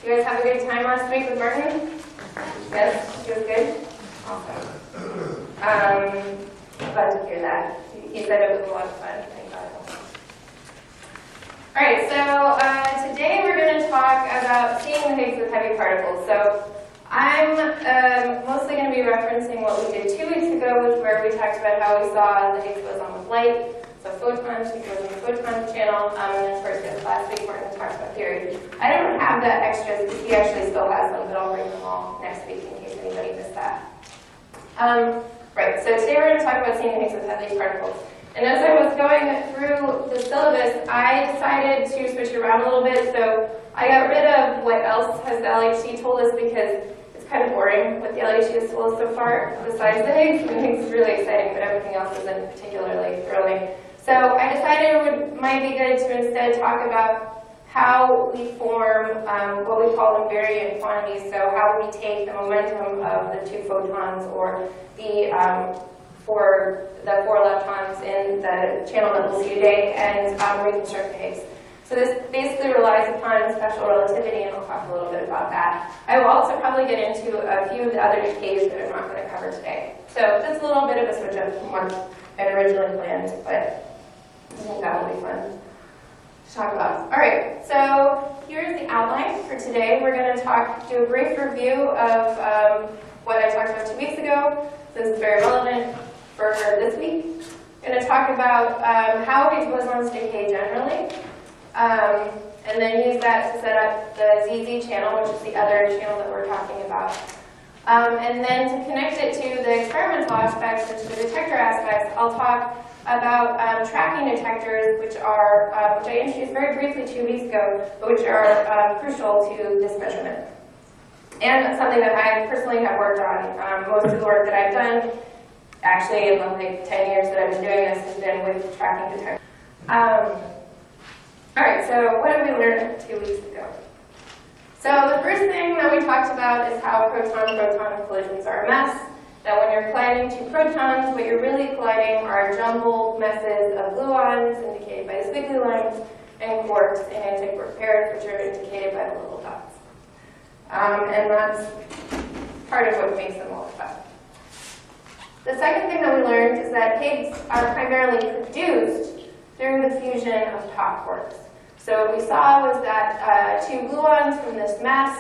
You guys have a good time last week with Martin? Yes? He was good? Awesome. Glad to hear that. He said it was a lot of fun. Thank God. Alright, so today we're going to talk about seeing the Higgs with heavy particles. So I'm mostly going to be referencing what we did 2 weeks ago, where we talked about how we saw the Higgs boson with light. So photons, it goes in the photon channel, and then of course last week Martin talked about theory. I don't have the extras because he actually still has them, but I'll bring them all next week in case anybody missed that. Right, so today we're going to talk about seeing the Higgs with heavy particles. And as I was going through the syllabus, I decided to switch it around a little bit. So I got rid of what else has the LHC told us because it's kind of boring what the LHC has told us so far, besides the Higgs. The Higgs is really exciting, but everything else isn't particularly thrilling. So I decided it might be good to instead talk about how we form what we call invariant quantities. So how we take the momentum of the 2 photons or the for the 4 electrons in the channel that we'll see today and reconstruct the Higgs. So this basically relies upon special relativity, and I'll talk a little bit about that. I will also probably get into a few of the other decays that I'm not going to cover today. So that's a little bit of a switch up from what I had originally planned, but I think that will be fun to talk about. All right, so here's the outline for today. We're going to do a brief review of what I talked about 2 weeks ago. This is very relevant for this week. I'm going to talk about how Higgs bosons decay generally, and then use that to set up the ZZ channel, which is the other channel that we're talking about. And then to connect it to the experimental aspects and to the detector aspects, I'll talk about tracking detectors, which I introduced very briefly 2 weeks ago, but which are crucial to this measurement. And something that I personally have worked on. Most of the work that I've done, actually in the 10 years that I've been doing this, has been with tracking detectors. All right, so what did we learn 2 weeks ago? So the first thing that we talked about is how proton-proton collisions are a mess. That when you're colliding 2 protons, what you're really colliding are jumbled messes of gluons, indicated by the squiggly lines, and quarks in antiquark pairs, which are indicated by the little dots. And that's part of what makes them all fun. The second thing that we learned is that Higgs are primarily produced through the fusion of top quarks. So what we saw was that 2 gluons from this mess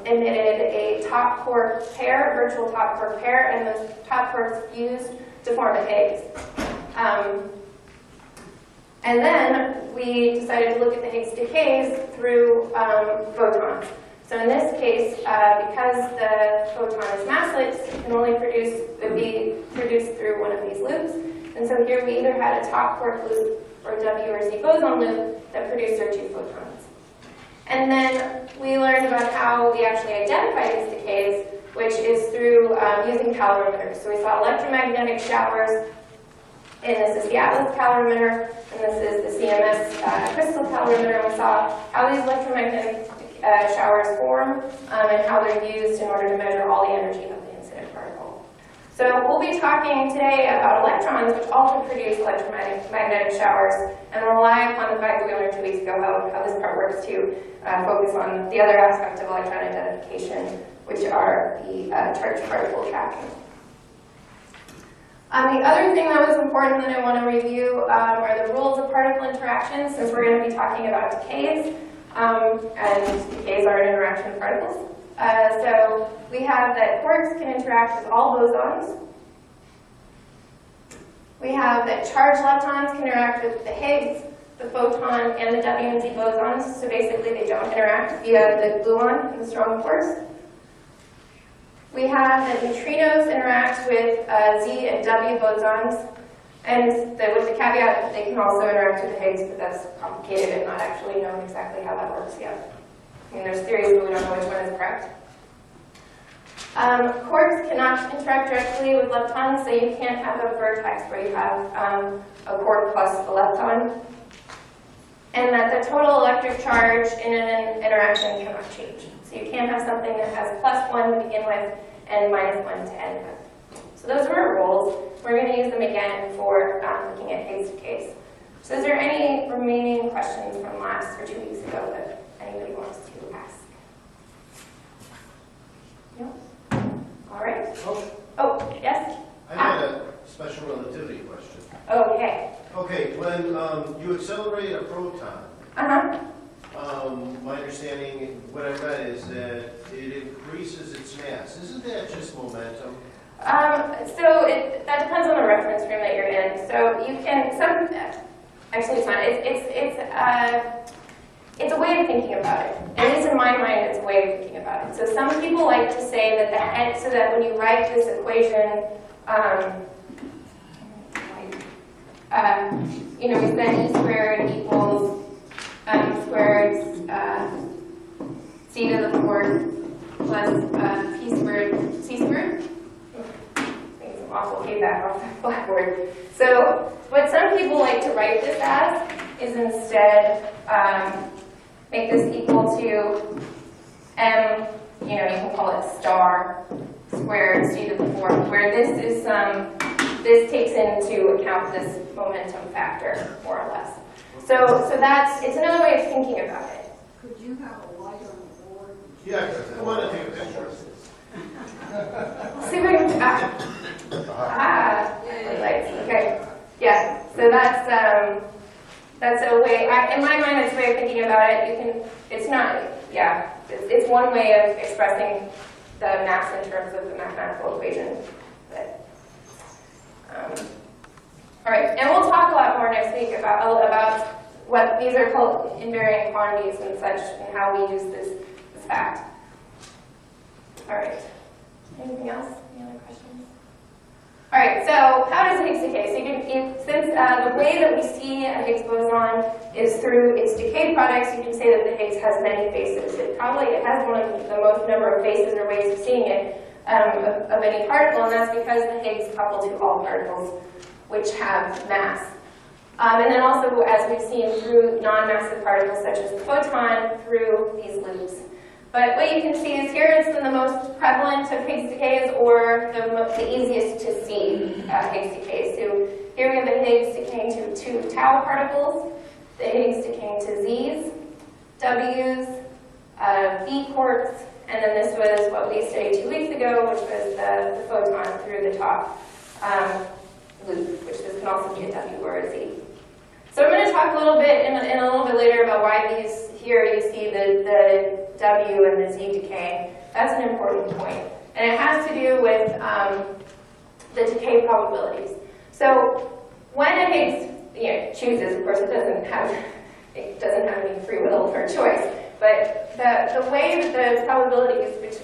emitted a top quark pair, virtual top quark pair, and those top quarks fused to form a Higgs. And then we decided to look at the Higgs decays through photons. So in this case, because the photon is massless, it can only be produced through one of these loops. And so here we either had a top quark loop or W or Z boson loop that produced our 2 photons. And then we learned about how we actually identify these decays, which is through using calorimeters. So we saw electromagnetic showers, and this is the Atlas calorimeter, and this is the CMS crystal calorimeter. And we saw how these electromagnetic showers form and how they're used in order to measure all the energy of the incident particle. So we'll be talking today about electrons, which also produce electromagnetic showers, and rely upon the fact that we learned 2 weeks ago how this part works to focus on the other aspect of electron identification, which are the charged particle tracking. The other thing that was important that I want to review are the rules of particle interaction, since we're going to be talking about decays, and decays are an interaction of particles. So we have that quarks can interact with all bosons. We have that charged leptons can interact with the Higgs, the photon, and the W and Z bosons. So basically they don't interact via the gluon and the strong force. We have that neutrinos interact with Z and W bosons, and with the caveat that they can also interact with the Higgs, but that's complicated and not actually known exactly how that works yet. I mean, there's theories, but we don't know which one is correct. Quarks cannot interact directly with leptons, so you can't have a vertex where you have a quark plus a lepton. And that the total electric charge in an interaction cannot change. So you can't have something that has +1 to begin with and -1 to end with. So those are our rules. We're going to use them again for looking at Higgs decays. So is there any remaining questions from last or 2 weeks ago that anybody wants to ask? No? All right. Oh, Oh, yes? I had a special relativity question. Okay. Okay, when you accelerate a proton, my understanding, what I read is that it increases its mass. Isn't that just momentum? So that depends on the reference frame that you're in. So you can, actually it's not. It's a way of thinking about it. At least in my mind, it's a way of thinking about it. So some people like to say that the head, so that when you write this equation, you know, we said E squared equals M squared C to the fourth plus P squared C squared. Making some awful feedback off the blackboard. So what some people like to write this as is instead make this equal to M, you know, you can call it star squared C to the fourth, where this is this takes into account this momentum factor, more or less. So that's, it's another way of thinking about it. Could you have a light on the board? Yeah, I want to take a picture. See if I can, lights, okay. Yeah, so that's a way, in my mind, it's a way of thinking about it. You can, it's not, yeah, it's one way of expressing the mass in terms of the mathematical equation. But, all right, and we'll talk a lot more next week about what these are called invariant quantities and such, and how we use this fact. All right, anything else? Any other questions? All right, so how does Higgs decay? So since the way that we see a Higgs boson is through its decay products, you can say that the Higgs has many faces. It has one of the most number of faces or ways of seeing it of any particle, and that's because the Higgs couple to all particles which have mass. And then also, as we've seen, through non-massive particles such as the photon, through these loops. But what you can see is here it's the most prevalent of Higgs decays, or the easiest to see Higgs decays. So here we have the Higgs decaying to 2 tau particles, the Higgs decaying to Z's, W's, V quarks, and then this was what we studied 2 weeks ago, which was the photon through the top loop, which this can also be a W or a Z. So I'm going to talk a little bit in a little bit later about why these here you see the W and the Z decay. That's an important point, and it has to do with the decay probabilities. So when a Higgs chooses, of course, it doesn't have any free will or choice, but the way that the probabilities which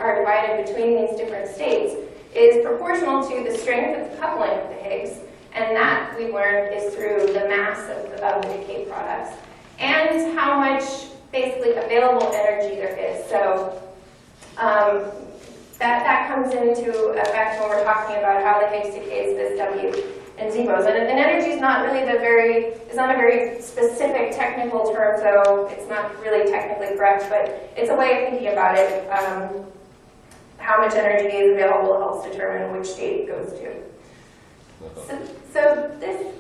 are divided between these different states is proportional to the strength of the coupling of the Higgs, and that we learned is through the mass of the decay products, and how much basically available energy there is. So that comes into effect when we're talking about how the Higgs decays this W and Z boson. And energy is not really it's not a very specific technical term, so it's not really technically correct, but it's a way of thinking about it. How much energy is available helps determine which state it goes to. So this,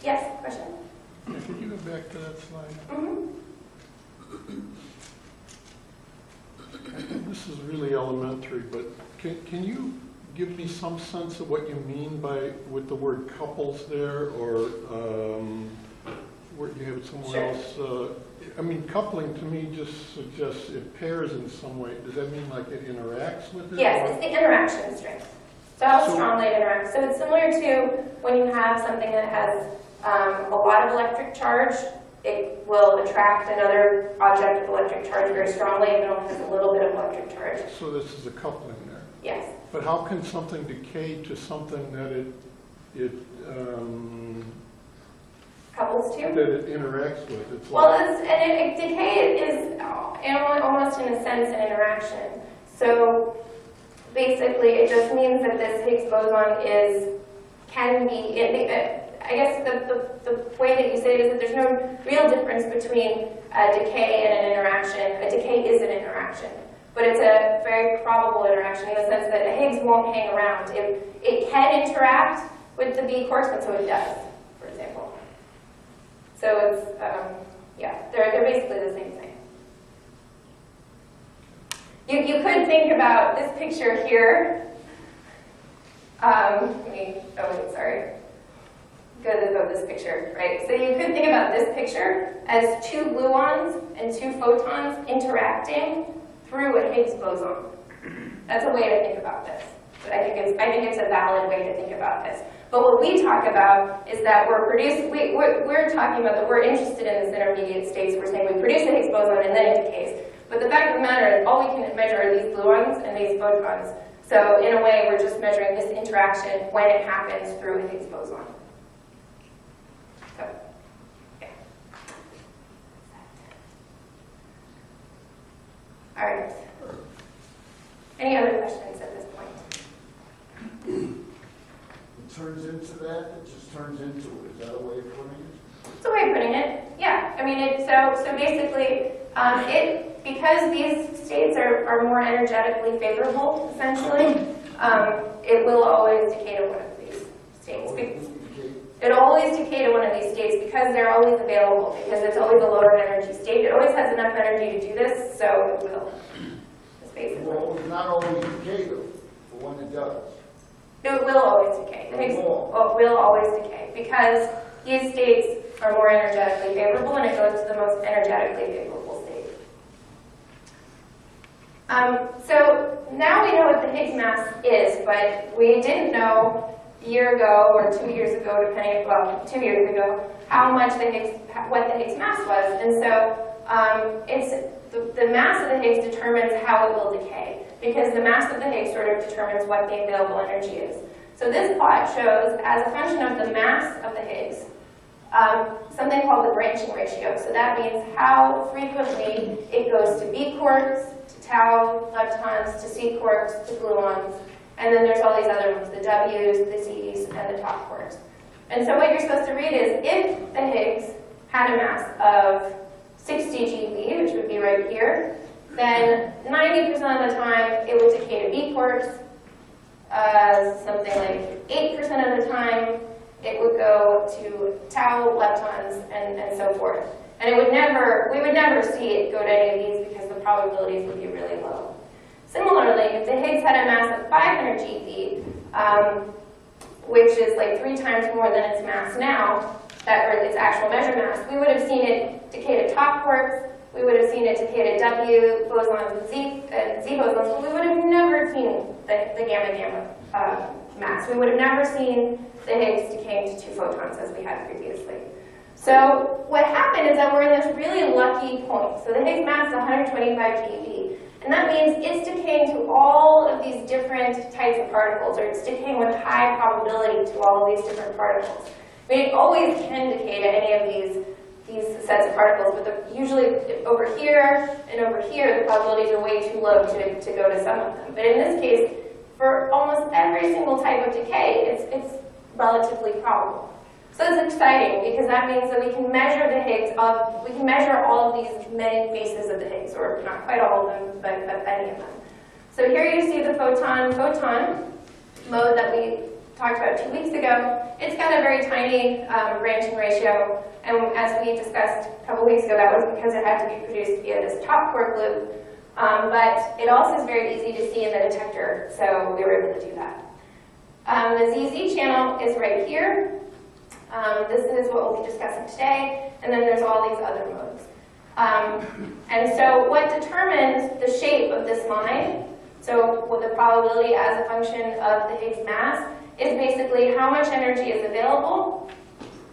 yes, question? Yeah, could you go back to that slide? Mm-hmm. This is really elementary, but can you give me some sense of what you mean with the word couples there, or where you have it somewhere else? I mean, coupling to me just suggests it pairs in some way. Does that mean like it interacts with it? Yes, it's the interaction strength. So how strongly it interacts. So it's similar to when you have something that has a lot of electric charge, it will attract another object with electric charge very strongly if it only has a little bit of electric charge. So this is a coupling there. Yes. But how can something decay to something that it Couples to? that it interacts with? It's Well, like, decay is almost in a sense an interaction. So basically, it just means that this Higgs boson can be. I guess the way that you say it is that there's no real difference between a decay and an interaction. A decay is an interaction, but it's a very probable interaction in the sense that a Higgs won't hang around. It can interact with the B quarks, and so it does, for example. So it's, yeah, they're basically the same thing. You could think about this picture here. Sorry. Go this picture, right? So you could think about this picture as two gluons and two photons interacting through a Higgs boson. That's a way to think about this. But I think it's a valid way to think about this. But what we talk about is that we're talking about that we're interested in this intermediate states. We're saying we produce a Higgs boson and then it decays. But the fact of the matter is all we can measure are these gluons and these photons. So in a way, we're just measuring this interaction when it happens through a Higgs boson. So, yeah. All right. Any other questions at this point? It turns into that, it just turns into it. Is that a way of putting it? That's a way of putting it. Yeah. I mean, so basically, because these states are more energetically favorable, essentially, it will always decay to one of these states. It'll always decay to one of these states because they're always available, because it's always a lower energy state. It always has enough energy to do this, so it will. Just basically. Well, it's not always decay though, but when it does. It will always decay. The Higgs will always decay because these states are more energetically favorable, and it goes to the most energetically favorable state. So now we know what the Higgs mass is, but we didn't know a year ago or 2 years ago, 2 years ago, what the Higgs mass was. And so the mass of the Higgs determines how it will decay, because the mass of the Higgs sort of determines what the available energy is. So this plot shows, as a function of the mass of the Higgs, something called the branching ratio. So that means how frequently it goes to B quarks, to tau leptons, to C quarks, to gluons, and then there's all these other ones, the W's, the Z's, and the top quarks. And so what you're supposed to read is, if the Higgs had a mass of 60 GeV, which would be right here, then 90% of the time it would decay to B quarks, something like 8% of the time it would go to tau leptons, and so forth. And we would never see it go to any of these because the probabilities would be really low. Similarly, if the Higgs had a mass of 500 GeV, which is like 3 times more than its mass now, or its actual measured mass, we would have seen it decay to top quarks, we would have seen it decay to W bosons and Z bosons, but we would have never seen the gamma-gamma mass. We would have never seen the Higgs decaying to 2 photons as we had previously. So what happened is that we're in this really lucky point. So the Higgs mass is 125 GeV, and that means it's decaying to all of these different types of particles, or it's decaying with high probability to all of these different particles. I mean, it always can decay to any of these sets of particles, but usually over here and over here, the probabilities are way too low to go to some of them. But in this case, for almost every single type of decay, it's relatively probable. So it's exciting because that means that we can measure the Higgs we can measure all of these many faces of the Higgs, or not quite all of them, but many of them. So here you see the photon mode that we talked about 2 weeks ago. It's got a very tiny branching ratio, and as we discussed a couple weeks ago, that was because it had to be produced via this top quark loop. But it also is very easy to see in the detector, so we were able to do that. The ZZ channel is right here. This is what we'll be discussing today, and then there's all these other modes. And so what determines the shape of this line, so with the probability as a function of the Higgs mass, is basically how much energy is available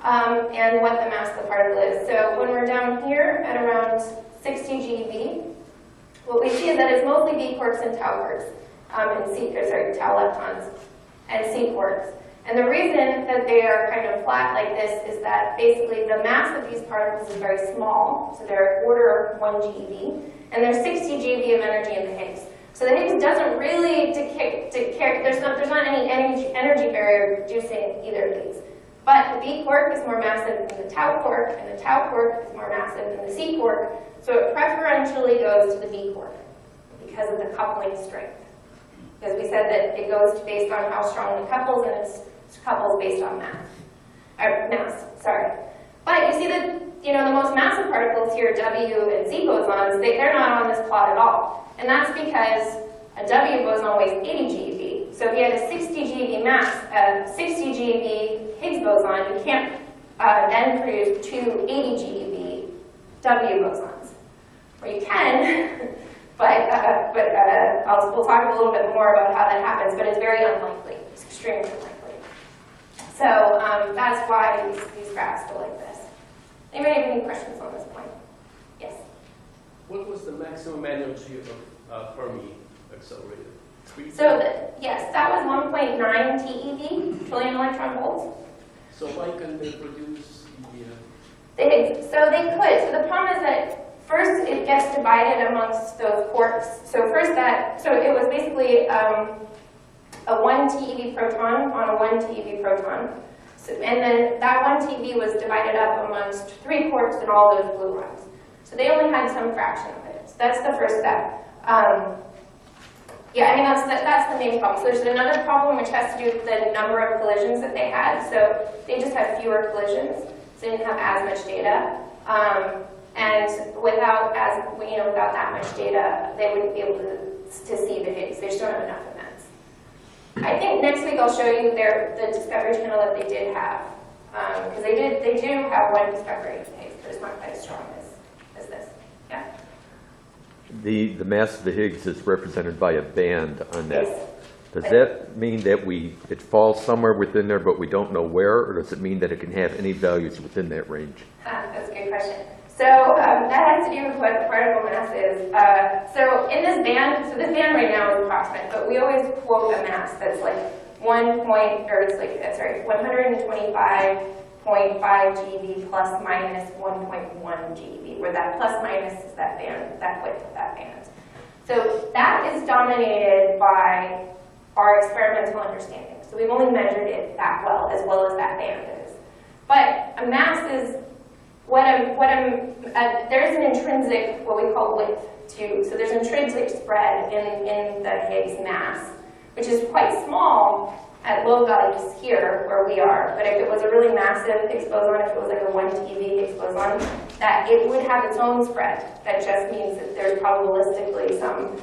and what the mass of the particle is. So when we're down here at around 60 GeV, what we see is that it's mostly B quarks and tau quarks, tau leptons and C quarks. And the reason that they are kind of flat like this is that basically the mass of these particles is very small, so they're order 1 GeV, and there's 60 GeV of energy in the Higgs. So the Higgs doesn't really decay, there's not any energy barrier reducing either of these. But the B quark is more massive than the tau quark, and the tau quark is more massive than the C quark, so it preferentially goes to the B quark because of the coupling strength. Because we said that it goes based on how strong it couples, and it's couples based on mass. But you see that you know, the most massive particles here, W and Z bosons, they're not on this plot at all. And that's because a W boson weighs 80 GeV. So if you had a 60 GeV mass, a 60 GeV Higgs boson, you can't then produce two 80 GeV W bosons. Or you can, but we'll talk a little bit more about how that happens, but it's very unlikely. It's extremely unlikely. So that's why these graphs go like this. Anybody have any questions on this point? Yes? What was the maximum energy of Fermi accelerator? Yes, that was 1.9 TeV, trillion electron volts. So why couldn't they produce the Higgs? So they could. So the problem is that first it gets divided amongst those quarks. So it was basically a 1 TeV proton on a 1 TeV proton. So, and then that 1 TeV was divided up amongst 3 quarks and all those gluons. So they only had some fraction of it. So that's the first step. Yeah, I mean, that's the main problem. So there's another problem which has to do with the number of collisions that they had. So they just had fewer collisions, so they didn't have as much data. And without that much data, they wouldn't be able to see the Higgs. They just don't have enough events. I think next week I'll show you the discovery channel that they did have, because they do have one discovery of Higgs, but it's not quite as strong as this. Yeah. The mass of the Higgs is represented by a band on that. Yes. Does that mean that it falls somewhere within there, but we don't know where, or does it mean that it can have any values within that range? That's a good question. So that has to do with what the particle mass is. So in this band, so this band right now is approximate, but we always quote a mass that's like 125.5 GeV plus minus 1.1 GeV, where that plus minus is that band, that width of that band. So that is dominated by our experimental understanding. So we've only measured it that well as that band is. But a mass is there's an intrinsic, what we call width too. So there's intrinsic spread in the Higgs mass, which is quite small at low values here, where we are. But if it was a really massive Higgs boson, if it was like a 1 TeV Higgs boson, that it would have its own spread. That just means that there's probabilistically some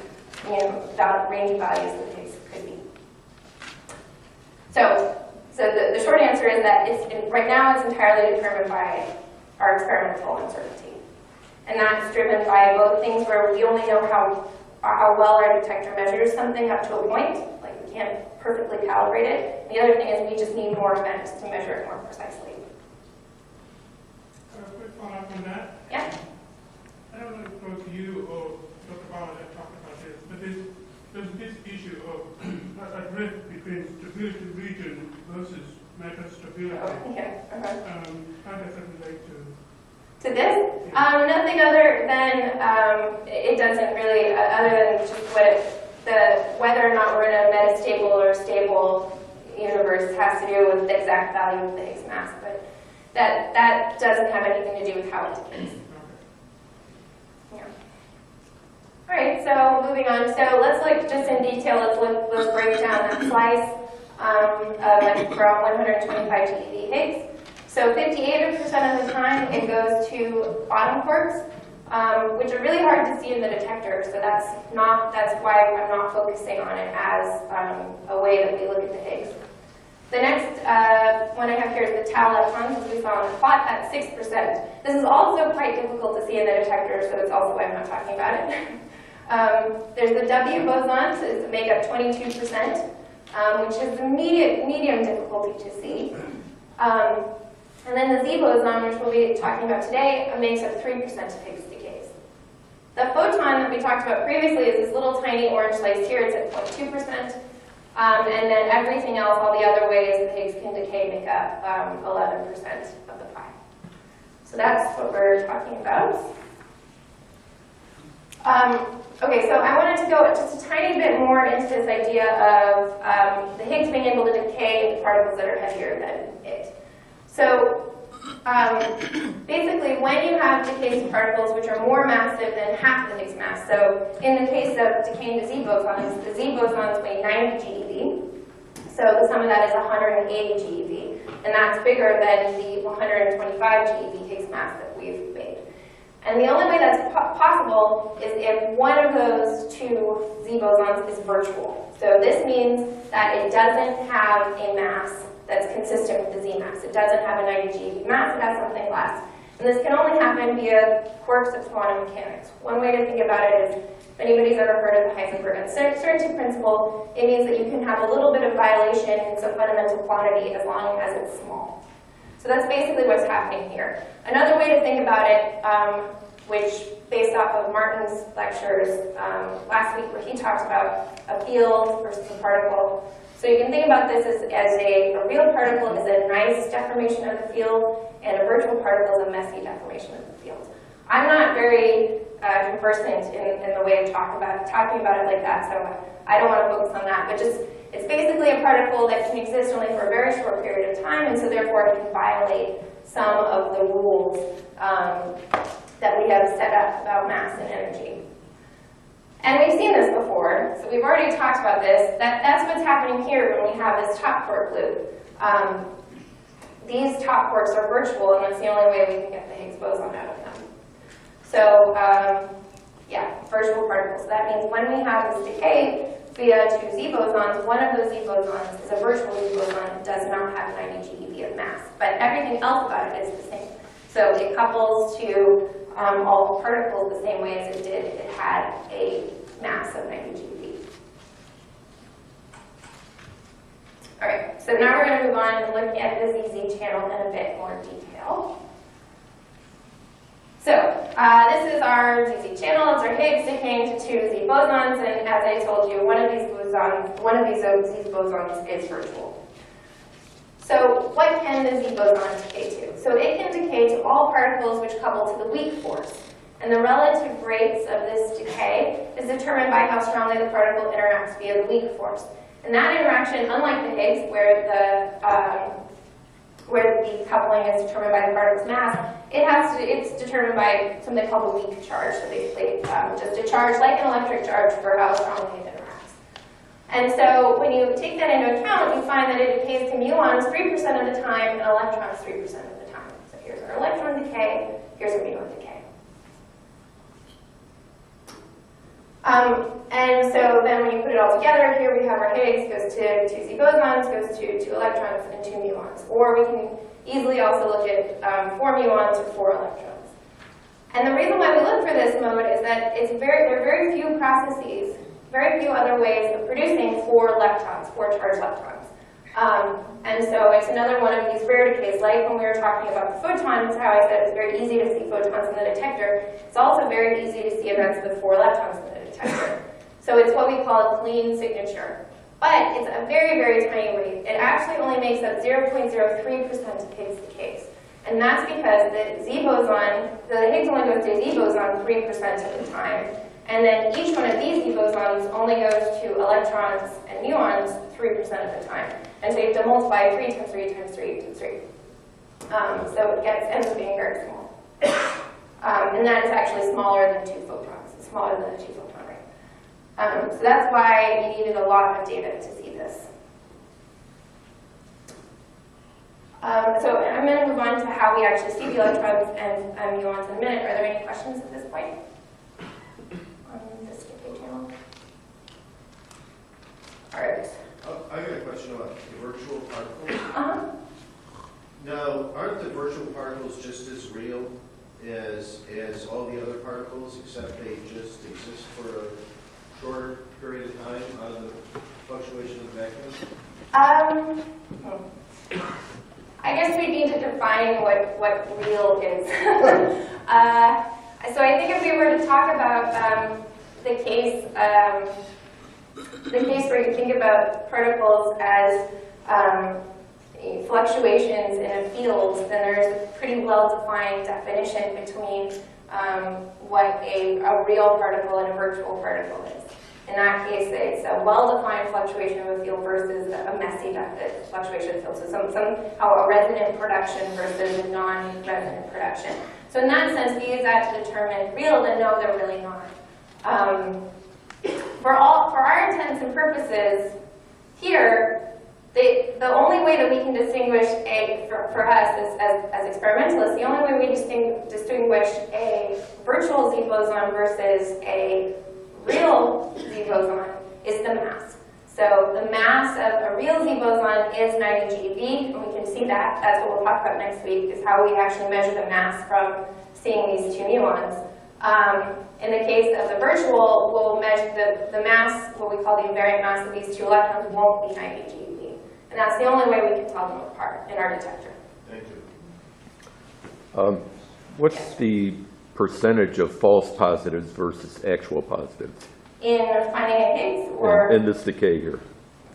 range values that Higgs could be. So the short answer is that right now it's entirely determined by our experimental uncertainty. And that's driven by both things where we only know how well our detector measures something up to a point, like we can't perfectly calibrate it. And the other thing is we just need more events to measure it more precisely. A quick follow-up on that. Yeah? I don't know if both you or Dr. Bauer have talked about this, but there's this issue of a drift between stability region versus metastability. Oh, yeah. How does that relate to? To this? Nothing other than, it doesn't really, other than just whether or not we're in a metastable or stable universe has to do with the exact value of the Higgs mass, but that doesn't have anything to do with how it decays. Yeah. All right, so moving on. So let's look just in detail. Let's break down that slice from 125 GeV Higgs. So 58% of the time it goes to bottom quarks, which are really hard to see in the detector. So that's why I'm not focusing on it as a way that we look at the Higgs. The next one I have here is the tau electrons, as we saw on the plot, at 6%. This is also quite difficult to see in the detector, so it's also why I'm not talking about it. There's the W bosons, that make up 22%, which is medium difficulty to see. And then the Z boson, which we'll be talking about today, makes up 3% of Higgs decays. The photon that we talked about previously is this little tiny orange slice here. It's at 0.2%. And then everything else, all the other ways that Higgs can decay, make up 11% of the pie. So that's what we're talking about. Okay, so I wanted to go just a tiny bit more into this idea of the Higgs being able to decay into particles that are heavier than it. So basically, when you have decays to particles which are more massive than half the Higgs mass, so in the case of decaying to Z bosons, the Z bosons weigh 90 GeV, so the sum of that is 180 GeV, and that's bigger than the 125 GeV Higgs mass that we've And the only way that's possible is if one of those two Z bosons is virtual. So this means that it doesn't have a mass that's consistent with the Z mass. It doesn't have a 90 GeV mass, it has something less. And this can only happen via quirks of quantum mechanics. One way to think about it is, if anybody's ever heard of the Heisenberg uncertainty principle, it means that you can have a little bit of violation in some fundamental quantity as long as it's small. So that's basically what's happening here. Another way to think about it, which based off of Martin's lectures last week where he talked about a field versus a particle. So you can think about this as a real particle is a nice deformation of the field, and a virtual particle is a messy deformation of the field. I'm not very conversant in the way of talking about it like that, so I don't want to focus on that, but just it's basically a particle that can exist only for a very short period of time, and so therefore it can violate some of the rules that we have set up about mass and energy. And we've seen this before, so we've already talked about this. That's what's happening here when we have this top quark loop. These top quarks are virtual, and that's the only way we can get the Higgs boson out of them. So, yeah, virtual particles. So that means when we have this decay via two Z bosons, one of those Z bosons is a virtual Z boson. It does not have 90 GeV of mass, but everything else about it is the same. So it couples to all the particles the same way as it did if it had a mass of 90 GeV. All right, so now we're going to move on and look at the ZZ channel in a bit more detail. So this is our ZZ channel. It's our Higgs decaying to two Z bosons, and as I told you, one of these Z bosons is virtual. So what can the Z boson decay to? So it can decay to all particles which couple to the weak force. And the relative rates of this decay is determined by how strongly the particle interacts via the weak force. And that interaction, unlike the Higgs, where the coupling is determined by the particle's mass, it's determined by something called the weak charge. So basically, just a charge like an electric charge for how strongly it interacts. And so when you take that into account, you find that it decays to muons 3% of the time and electrons 3% of the time. So here's our electron decay, here's our muon decay. And so then when you put it all together, here we have our Higgs goes to two Z bosons, goes to two electrons and two muons. Or we can easily also look at 4 muons or 4 electrons. And the reason why we look for this mode is that there are very few processes, very few other ways of producing 4 electrons, 4 charged electrons. And so it's another one of these rare decays, like when we were talking about the photons, how I said it's very easy to see photons in the detector. It's also very easy to see events with 4 electrons in the detector. So it's what we call a clean signature. But it's a very, very tiny rate. It actually only makes up 0.03% of Higgs decays. And that's because the Z boson, the Higgs only goes to Z boson 3% of the time. And then each one of these Z bosons only goes to electrons and muons 3% of the time. And so you have to multiply 3 times 3 times 3 times 3. So it ends up being very small. And that is actually smaller than 2 photons. It's smaller than a 2 photon ray. So that's why you needed a lot of data to see this. So I'm going to move on to how we actually see the electrons and muons in a minute. Are there any questions at this point on this decay channel? All right. I got a question about the virtual particles. Now, aren't the virtual particles just as real as all the other particles, except they just exist for a shorter period of time out of the fluctuation of the vacuum? I guess we need to define what real is. So I think if we were to talk about the case where you think about particles as fluctuations in a field, then there's a pretty well-defined definition between what a real particle and a virtual particle is. In that case, it's a well-defined fluctuation of a field versus a messy fluctuation of field. So somehow a resonant production versus a non-resonant production. So in that sense, we use that to determine real, then no, they're really not. For our intents and purposes, here, the only way that we can distinguish for us as experimentalists, the only way we distinguish a virtual Z boson versus a real Z boson is the mass. So the mass of a real Z boson is 90 GeV, and we can see that. That's what we'll talk about next week, is how we actually measure the mass from seeing these two muons. In the case of the virtual, we'll measure the mass, what we call the invariant mass of these two electrons, won't be 90 GeV. And that's the only way we can tell them apart in our detector. Thank you. What's the percentage of false positives versus actual positives In finding a Higgs, or in this decay here?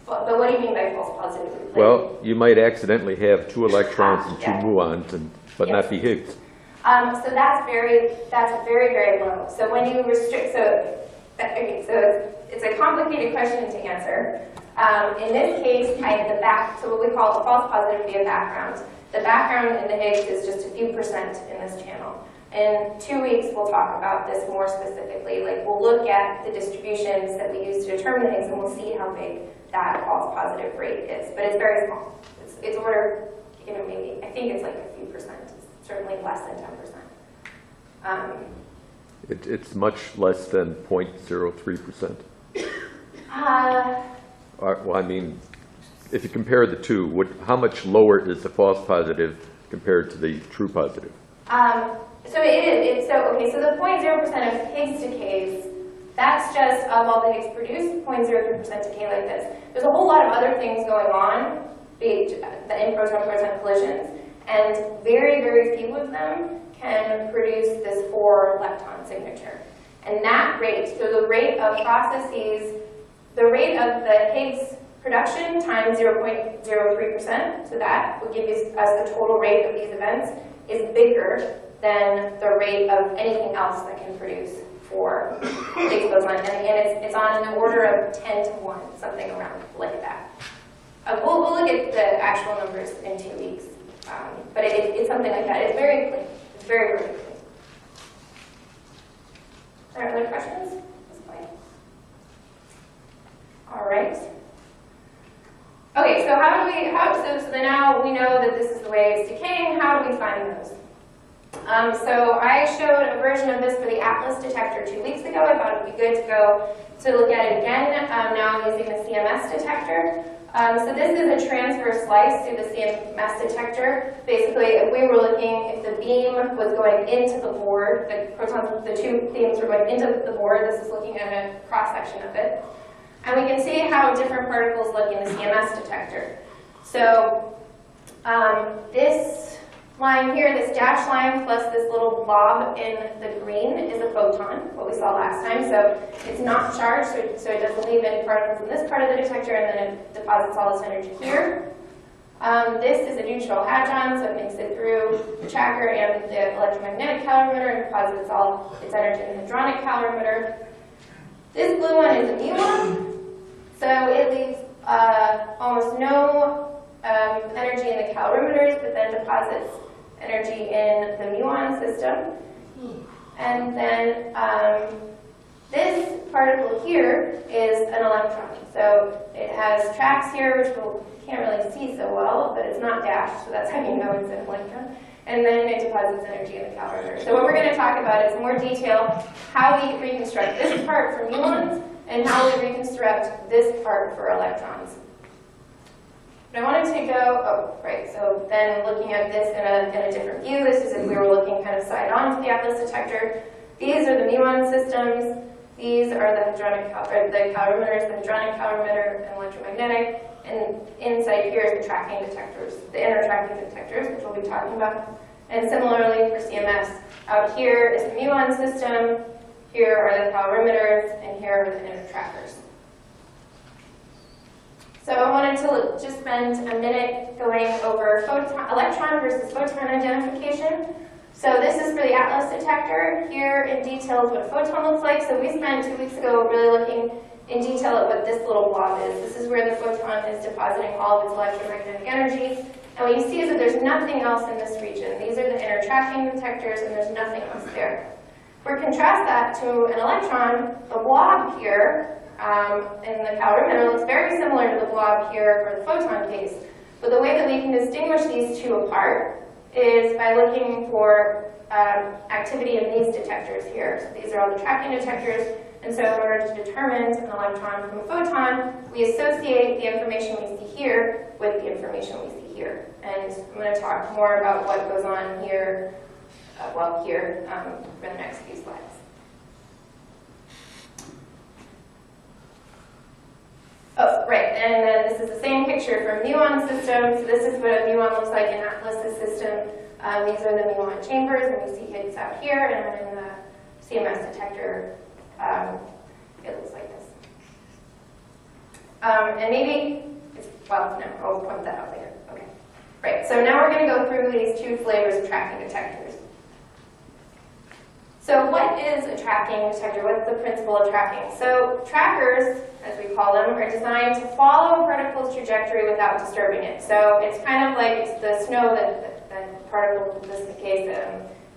but what do you mean by false positive? Like, Well, you might accidentally have 2 electrons and 2 Yeah. muons, but not be Higgs. so that's very, very low. So when you restrict, okay, so it's a complicated question to answer. In this case, so what we call a false positive would be a background. The background in the Higgs is just a few percent in this channel. In 2 weeks, we'll talk about this more specifically. Like, we'll look at the distributions that we use to determine the Higgs, and we'll see how big that false positive rate is. But it's very small. It's order, maybe, I think it's like a few percent. It's certainly less than 10%. It's much less than 0.03%. Well, I mean, if you compare the two, how much lower is the false positive compared to the true positive? So it is. So the 0.0% of Higgs decays, that's just of all the Higgs produced, 0.03% decay like this. There's a whole lot of other things going on in proton-proton collisions, and very, very few of them can produce this 4-lepton signature. And that rate, so the rate of processes, the rate of the Higgs production times 0.03%, so that would give us the total rate of these events, is bigger than the rate of anything else that can produce for Higgs boson. And it's on the order of 10 to 1, something around like that. We'll look at the actual numbers in 2 weeks, but it's something like that. It's very clean. It's very, very clean. Are there other questions at this point? All right. Okay, so so now we know that this is the way it's decaying. How do we find those? So I showed a version of this for the Atlas detector 2 weeks ago. I thought it would be good to go to look at it again. Now I'm using the CMS detector. So this is a transfer slice to the CMS detector. Basically, if we were looking, if the beam was going into the board, the two beams were going into the board, this is looking at a cross-section of it. And we can see how different particles look in the CMS detector. So this line here, this dashed line plus this little blob in the green is a photon, what we saw last time. So it's not charged, so it doesn't leave any particles in this part of the detector, and then it deposits all this energy here. This is a neutral hadron, so it makes it through the tracker and the electromagnetic calorimeter and deposits all its energy in the hadronic calorimeter. This blue one is a muon, so it leaves almost no energy in the calorimeters, but then deposits energy in the muon system. And then this particle here is an electron. So it has tracks here, which we can't really see so well, but it's not dashed, so that's how you know it's an electron. And then it deposits energy in the calorimeter. So what we're going to talk about is in more detail how we reconstruct this part for muons and how we reconstruct this part for electrons. But I wanted to go, so then looking at this in a different view, this is if we were looking kind of side on to the Atlas detector. These are the muon systems. These are the calorimeters, the hadronic calorimeter and electromagnetic. And inside here is the tracking detectors, the inner tracking detectors, which we'll be talking about. And similarly for CMS, out here is the muon system, here are the calorimeters, and here are the inner trackers. So I wanted to just spend a minute going over electron versus photon identification. So this is for the Atlas detector. Here in detail is what a photon looks like. So we spent 2 weeks ago really looking in detail at what this little blob is. This is where the photon is depositing all of its electromagnetic energy. And what you see is that there's nothing else in this region. These are the inner tracking detectors, and there's nothing else there. If we contrast that to an electron, the blob here in the calorimeter looks very similar to the blob here for the photon case. But the way that we can distinguish these two apart is by looking for activity in these detectors here. So these are all the tracking detectors. And so in order to determine an electron from a photon, we associate the information we see here with the information we see here. And I'm going to talk more about what goes on here, for the next few slides. Oh, right, and then this is the same picture from Muon system. So this is what a muon looks like in Atlas's system. These are the muon chambers, and we see Higgs out here, and then in the CMS detector, it looks like this. And maybe, well, no, I'll point that out later. Okay, right, so now we're going to go through these two flavors of tracking detectors. So what is a tracking detector? What's the principle of tracking? So trackers, as we call them, are designed to follow a particle's trajectory without disturbing it. So it's kind of like it's the snow that particle, in this case,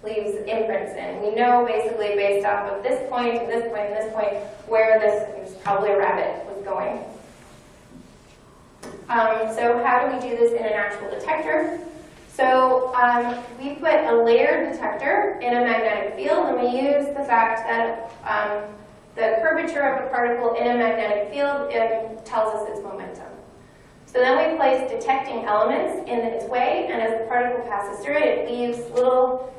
leaves imprints in. We know basically based off of this point and this point and this point where this, probably a rabbit, was going. So how do we do this in an actual detector? So we put a layered detector in a magnetic field, and we use the fact that the curvature of a particle in a magnetic field tells us its momentum. So then we place detecting elements in its way, and as the particle passes through it, it leaves a little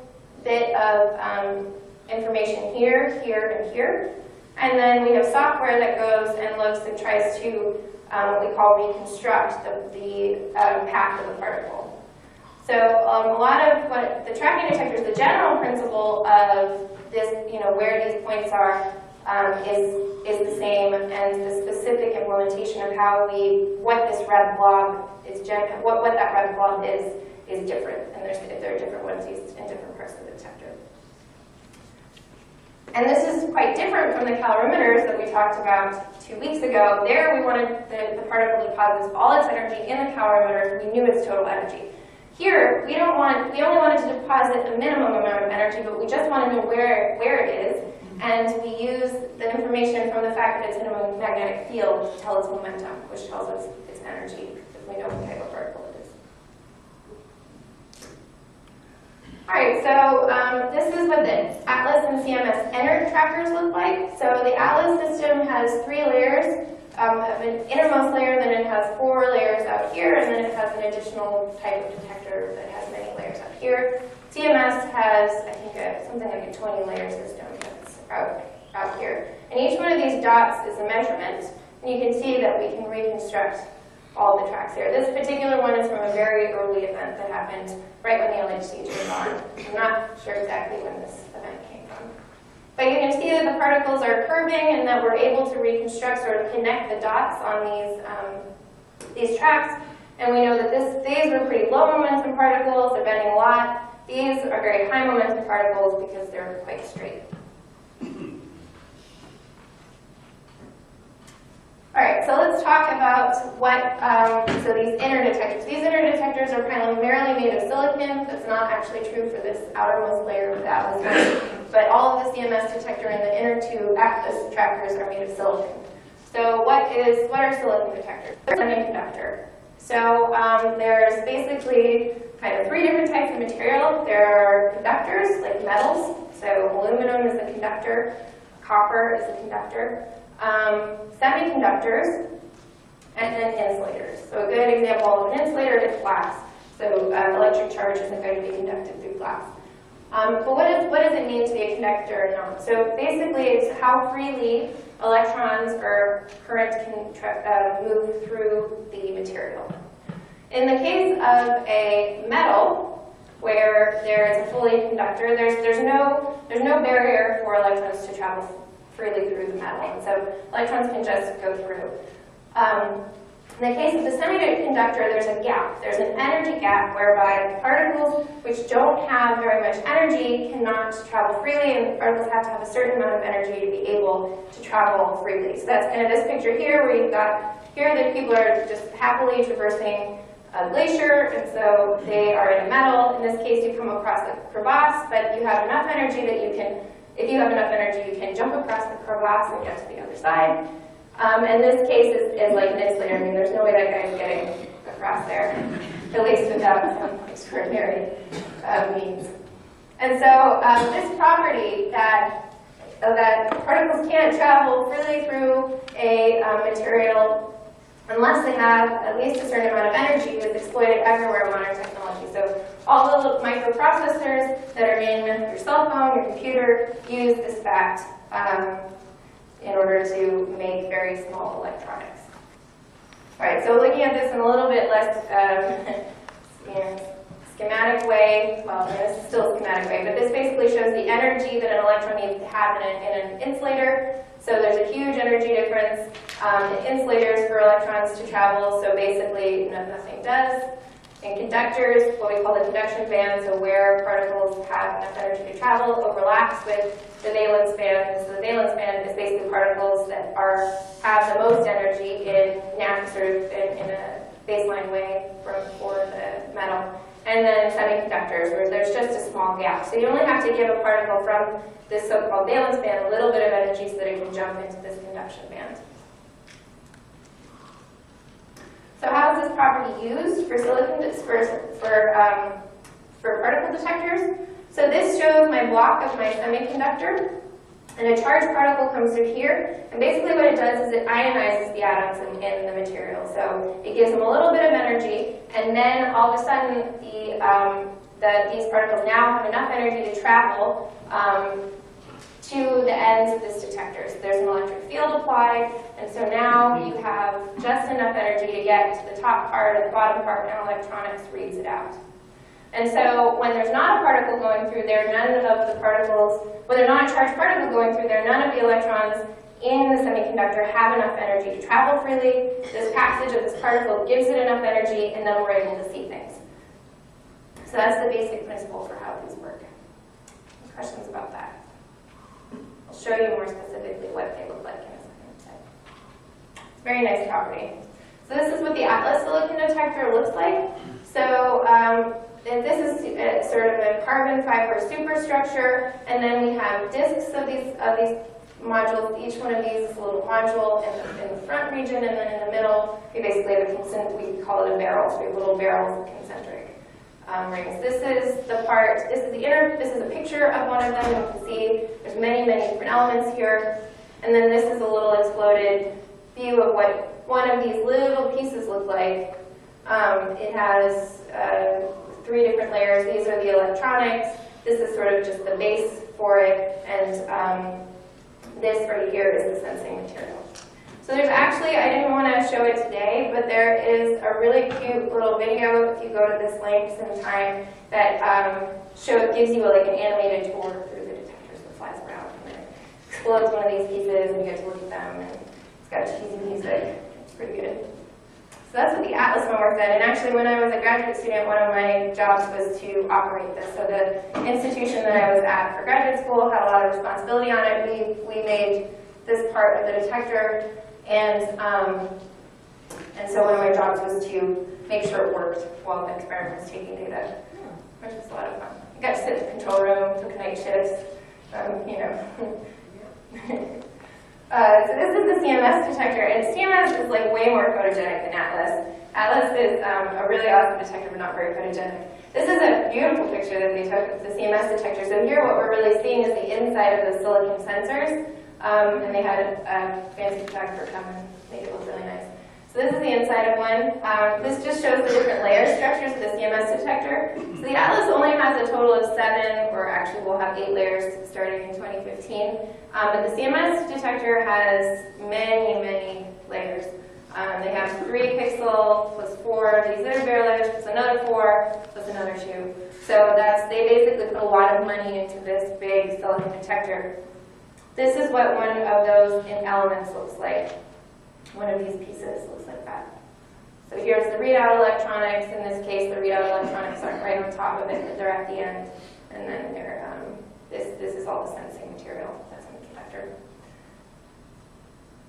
bit of information here, here, and here. And then we have software that goes and looks and tries to what we call reconstruct the path of the particle. So a lot of what the tracking detectors, the general principle of this, where these points are, is the same, and the specific implementation of what this red blob is, what that red blob is different, and there are different ones used in different parts of the detector. And this is quite different from the calorimeters that we talked about 2 weeks ago. There we wanted the particle to deposit all its energy in the calorimeter. We knew its total energy. Here, we only wanted to deposit a minimum amount of energy, but we just want to know where it is. And we use the information from the fact that it's in a magnetic field to tell its momentum, which tells us its energy, if we know what type of particle it is. All right, so this is what the Atlas and CMS inner trackers look like. So the Atlas system has 3 layers. An innermost layer, then it has 4 layers out here, and then it has an additional type of detector that has many layers out here. CMS has, I think, something like a 20-layer system that's out here. And each one of these dots is a measurement, and you can see that we can reconstruct all the tracks here. This particular one is from a very early event that happened right when the LHC turned on. I'm not sure exactly when this event came from. But you can see that the particles are curving and that we're able to reconstruct, sort of connect the dots on these tracks. And we know that these are pretty low momentum particles, they're bending a lot. These are very high momentum particles because they're quite straight. All right, so let's talk about so these inner detectors. These inner detectors are primarily made of silicon. That's not actually true for this outermost layer of the Atlas. But all of the CMS detector and the inner 2 Atlas trackers are made of silicon. So what are silicon detectors? They're a semiconductor. So there's basically kind of 3 different types of material. There are conductors, like metals. So aluminum is a conductor, copper is a conductor, semiconductors, and then insulators. So a good example of an insulator is glass. So electric charge isn't going to be conducted through glass. But what does it mean to be a conductor or not? So basically, it's how freely electrons or current can move through the material. In the case of a metal, where there is a fully conductor, there's no barrier for electrons to travel freely through the metal, and so electrons can just go through. In the case of the semiconductor, there's a gap. There's an energy gap whereby particles which don't have very much energy cannot travel freely, and the particles have to have a certain amount of energy to be able to travel freely. So that's kind of this picture here, where you've got here that people are just happily traversing a glacier, and so they are in a metal. In this case, you come across a crevasse, but you have enough energy that you can, if you have enough energy, you can jump across the crevasse and get to the other side. And this case is like an insulator. I mean, there's no way that guy is getting across there. at least without some extraordinary means. And so this property that particles can't travel freely through a material unless they have at least a certain amount of energy is exploited everywhere in modern technology. So all the microprocessors that are in your cell phone, your computer, use this fact in order to make very small electronics. All right, so looking at this in a little bit less schematic way, well, this is still a schematic way, but this basically shows the energy that an electron needs to have in an insulator. So there's a huge energy difference in insulators for electrons to travel, so basically nothing does. In conductors, what we call the conduction band, so where particles have enough energy to travel, overlaps with the valence band. So the valence band is basically particles that have the most energy in a baseline way for the metal. And then semiconductors, where there's just a small gap. So you only have to give a particle from this so-called valence band a little bit of energy so that it can jump into this conduction band. So how is this property used for for particle detectors? So this shows my block of my semiconductor, and a charged particle comes through here, and basically what it does is it ionizes the atoms in the material. So it gives them a little bit of energy, and then all of a sudden these particles now have enough energy to travel to the ends of this detector. So there's an electric field applied, and so now you have just enough energy to get to the top part, or the bottom part, now electronics reads it out. And so when there's not a particle going through there, when there's not a charged particle going through there, none of the electrons in the semiconductor have enough energy to travel freely. This passage of this particle gives it enough energy, and then we're able to see things. So that's the basic principle for how these work. Any questions about that? I'll show you more specifically what they look like in a second. It's a very nice property. So this is what the Atlas silicon detector looks like. So this is sort of a carbon fiber superstructure, and then we have disks of these modules. Each one of these is a little module in the front region, and then in the middle, we basically have we call it a barrel. So we have little barrels of concentric rings. This is the part. This is a picture of one of them. You can see there's many different elements here, and then this is a little exploded view of what one of these little pieces look like. It has 3 different layers. These are the electronics. This is sort of just the base for it, and this right here is the sensing material. So there's actually, I didn't want to show it today, but there is a really cute little video, if you go to this link sometime, that gives you like an animated tour through the detectors that flies around. And it explodes one of these pieces, and you get to look at them, and it's got cheesy music. It's pretty good. So that's what the Atlas one worked at, and actually when I was a graduate student, one of my jobs was to operate this. So the institution that I was at for graduate school had a lot of responsibility on it. We made this part of the detector, and so one of my jobs was to make sure it worked while the experiment was taking data, which was a lot of fun. I got to sit in the control room, took night shifts, So this is the CMS detector, and CMS is like way more photogenic than Atlas. Atlas is a really awesome detector, but not very photogenic. This is a beautiful picture that they took of the CMS detector. So here what we're really seeing is the inside of the silicon sensors, and they had a fancy photographer come and make it look really nice. So this is the inside of one. This just shows the different layer structures of the CMS detector. So the Atlas only has a total of 7, or actually we'll have 8 layers starting in 2015. But the CMS detector has many layers. They have 3 pixel plus 4 of these inner layers, plus another 4, plus another 2. So they basically put a lot of money into this big silicon detector. This is what one of those elements looks like. One of these pieces looks like that. So here's the readout electronics. In this case, the readout electronics aren't right on top of it, but they're at the end. And then this is all the sensing material that's in the detector.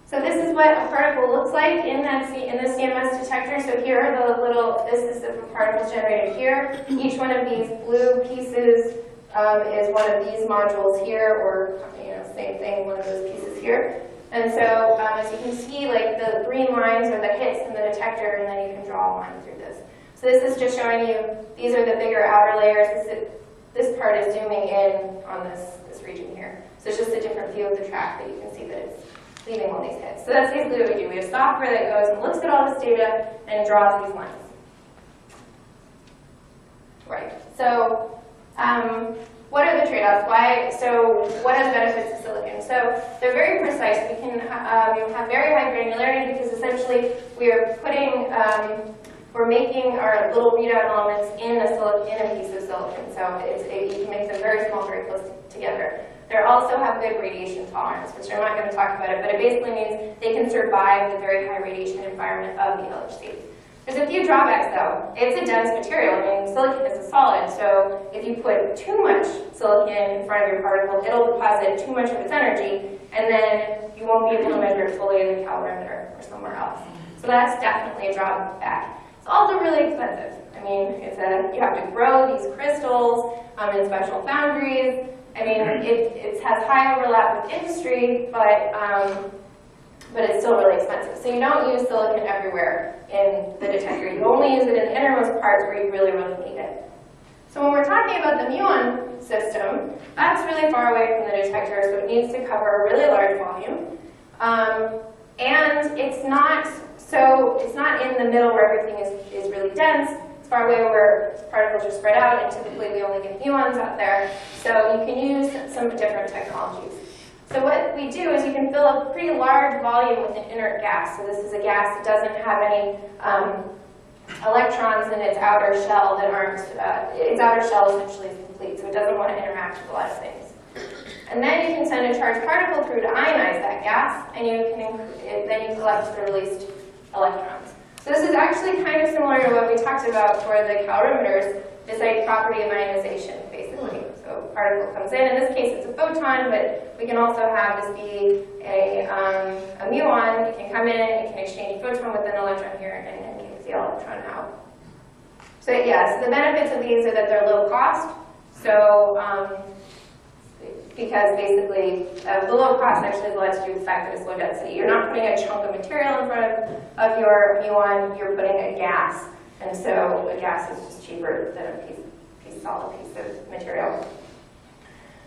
So this is what a particle looks like in the CMS detector. So here are this is the particles generated here. Each one of these blue pieces is one of these modules here, or same thing, one of those pieces here. And so as you can see, like the green lines are the hits in the detector, and then you can draw a line through this. So this is just showing you, these are the bigger outer layers. This part is zooming in on this region here. So it's just a different view of the track that you can see that it's leaving all these hits. So that's basically what we do. We have software that goes and looks at all this data and draws these lines. Right. So what are the trade-offs? So what are the benefits of silicon? So they're very precise. We can have very high granularity because essentially we are putting, we're making our little readout elements in a piece of silicon. So you can make them very small, very close together. They also have good radiation tolerance, which I'm not going to talk about it, but it basically means they can survive the very high radiation environment of the LHC. There's a few drawbacks though. It's a dense material. I mean, silicon is a solid, so if you put too much silicon in front of your particle, it'll deposit too much of its energy, and then you won't be able to measure it fully in the calorimeter or somewhere else. So that's definitely a drawback. It's also really expensive. I mean, you have to grow these crystals in special foundries. I mean, it has high overlap with industry, but it's still really expensive. So you don't use silicon everywhere in the detector. You only use it in the innermost parts where you really, really need it. So when we're talking about the Muon system, that's really far away from the detector, so it needs to cover a really large volume. And it's not in the middle where everything is really dense. It's far away where particles are spread out, and typically we only get muons out there. So you can use some different technologies. So what we do is you can fill a pretty large volume with an inert gas. So this is a gas that doesn't have any electrons in its outer shell that aren't, its outer shell essentially is complete, so it doesn't want to interact with a lot of things. And then you can send a charged particle through to ionize that gas, and then you collect the released electrons. So this is actually kind of similar to what we talked about for the calorimeters, this property of ionization, basically. So a particle comes in this case it's a photon, but we can also have this be a muon. It can come in, it can exchange a photon with an electron here, and give the electron out. So yes, the benefits of these are that they're low cost. So because basically the low cost actually has a lot to do with the fact that it's low density. You're not putting a chunk of material in front of your muon, you're putting a gas. And so a gas is just cheaper than a solid piece of material.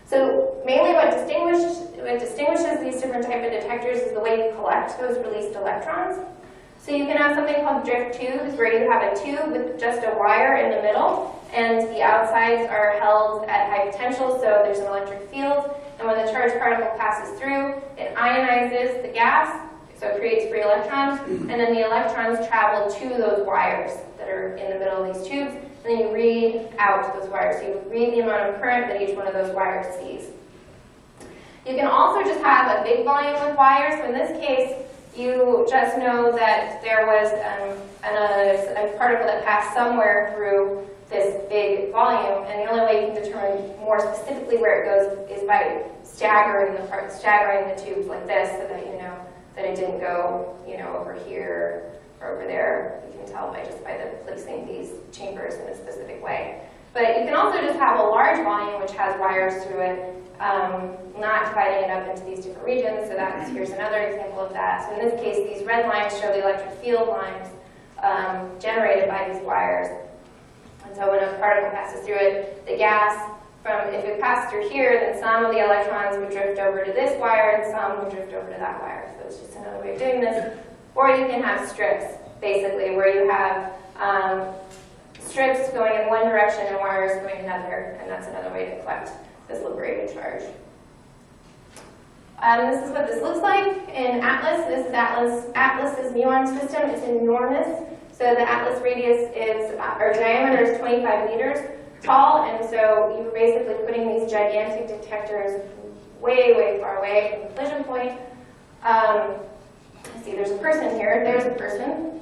So mainly what distinguishes these different type of detectors is the way you collect those released electrons. So you can have something called drift tubes, where you have a tube with just a wire in the middle, and the outsides are held at high potential, so there's an electric field. And when the charged particle passes through, it ionizes the gas, so it creates free electrons, and then the electrons travel to those wires that are in the middle of these tubes, and then you read out those wires. So you read the amount of current that each one of those wires sees. You can also just have a big volume of wires. So in this case, you just know that there was a particle that passed somewhere through this big volume, and the only way you can determine more specifically where it goes is by staggering the tubes like this, so that you know that it didn't go, over here or over there. You can tell by placing these chambers in a specific way. But you can also just have a large volume which has wires through it, not dividing it up into these different regions. So here's another example of that. So in this case, these red lines show the electric field lines generated by these wires. And so when a particle passes through it, the gas, if it passed through here, then some of the electrons would drift over to this wire and some would drift over to that wire. So it's just another way of doing this. Or you can have strips, basically, where you have strips going in one direction and wires going another, and that's another way to collect this liberated charge. This is what this looks like in Atlas. This is Atlas's muon system. It's enormous. So the Atlas radius or diameter is 25 meters tall, and so you're basically putting these gigantic detectors way, way far away from the collision point. See, there's a person here. There's a person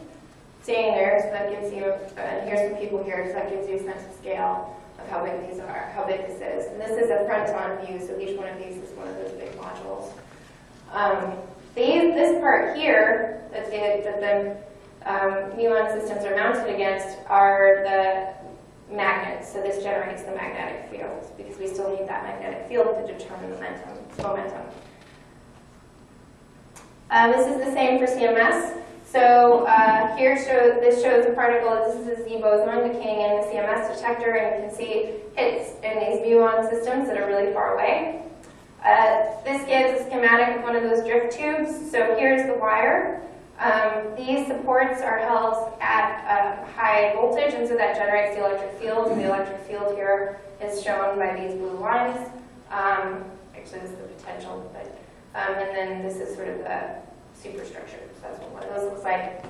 standing there, so that gives you, and here's some people here, so that gives you a sense of scale of how big these are, how big this is. And this is a front-on view, so each one of these is one of those big modules. This part here that the muon systems are mounted against are the magnets. So this generates the magnetic field because we still need that magnetic field to determine momentum. This is the same for CMS. So this shows a particle. This is a Z boson decaying in the CMS detector, and you can see hits in these muon systems that are really far away. This gives a schematic of one of those drift tubes. So here's the wire. These supports are held at high voltage, and so that generates the electric field. And the electric field here is shown by these blue lines. Actually, this is the potential, but and then this is sort of the superstructure. So that's what one of those looks like.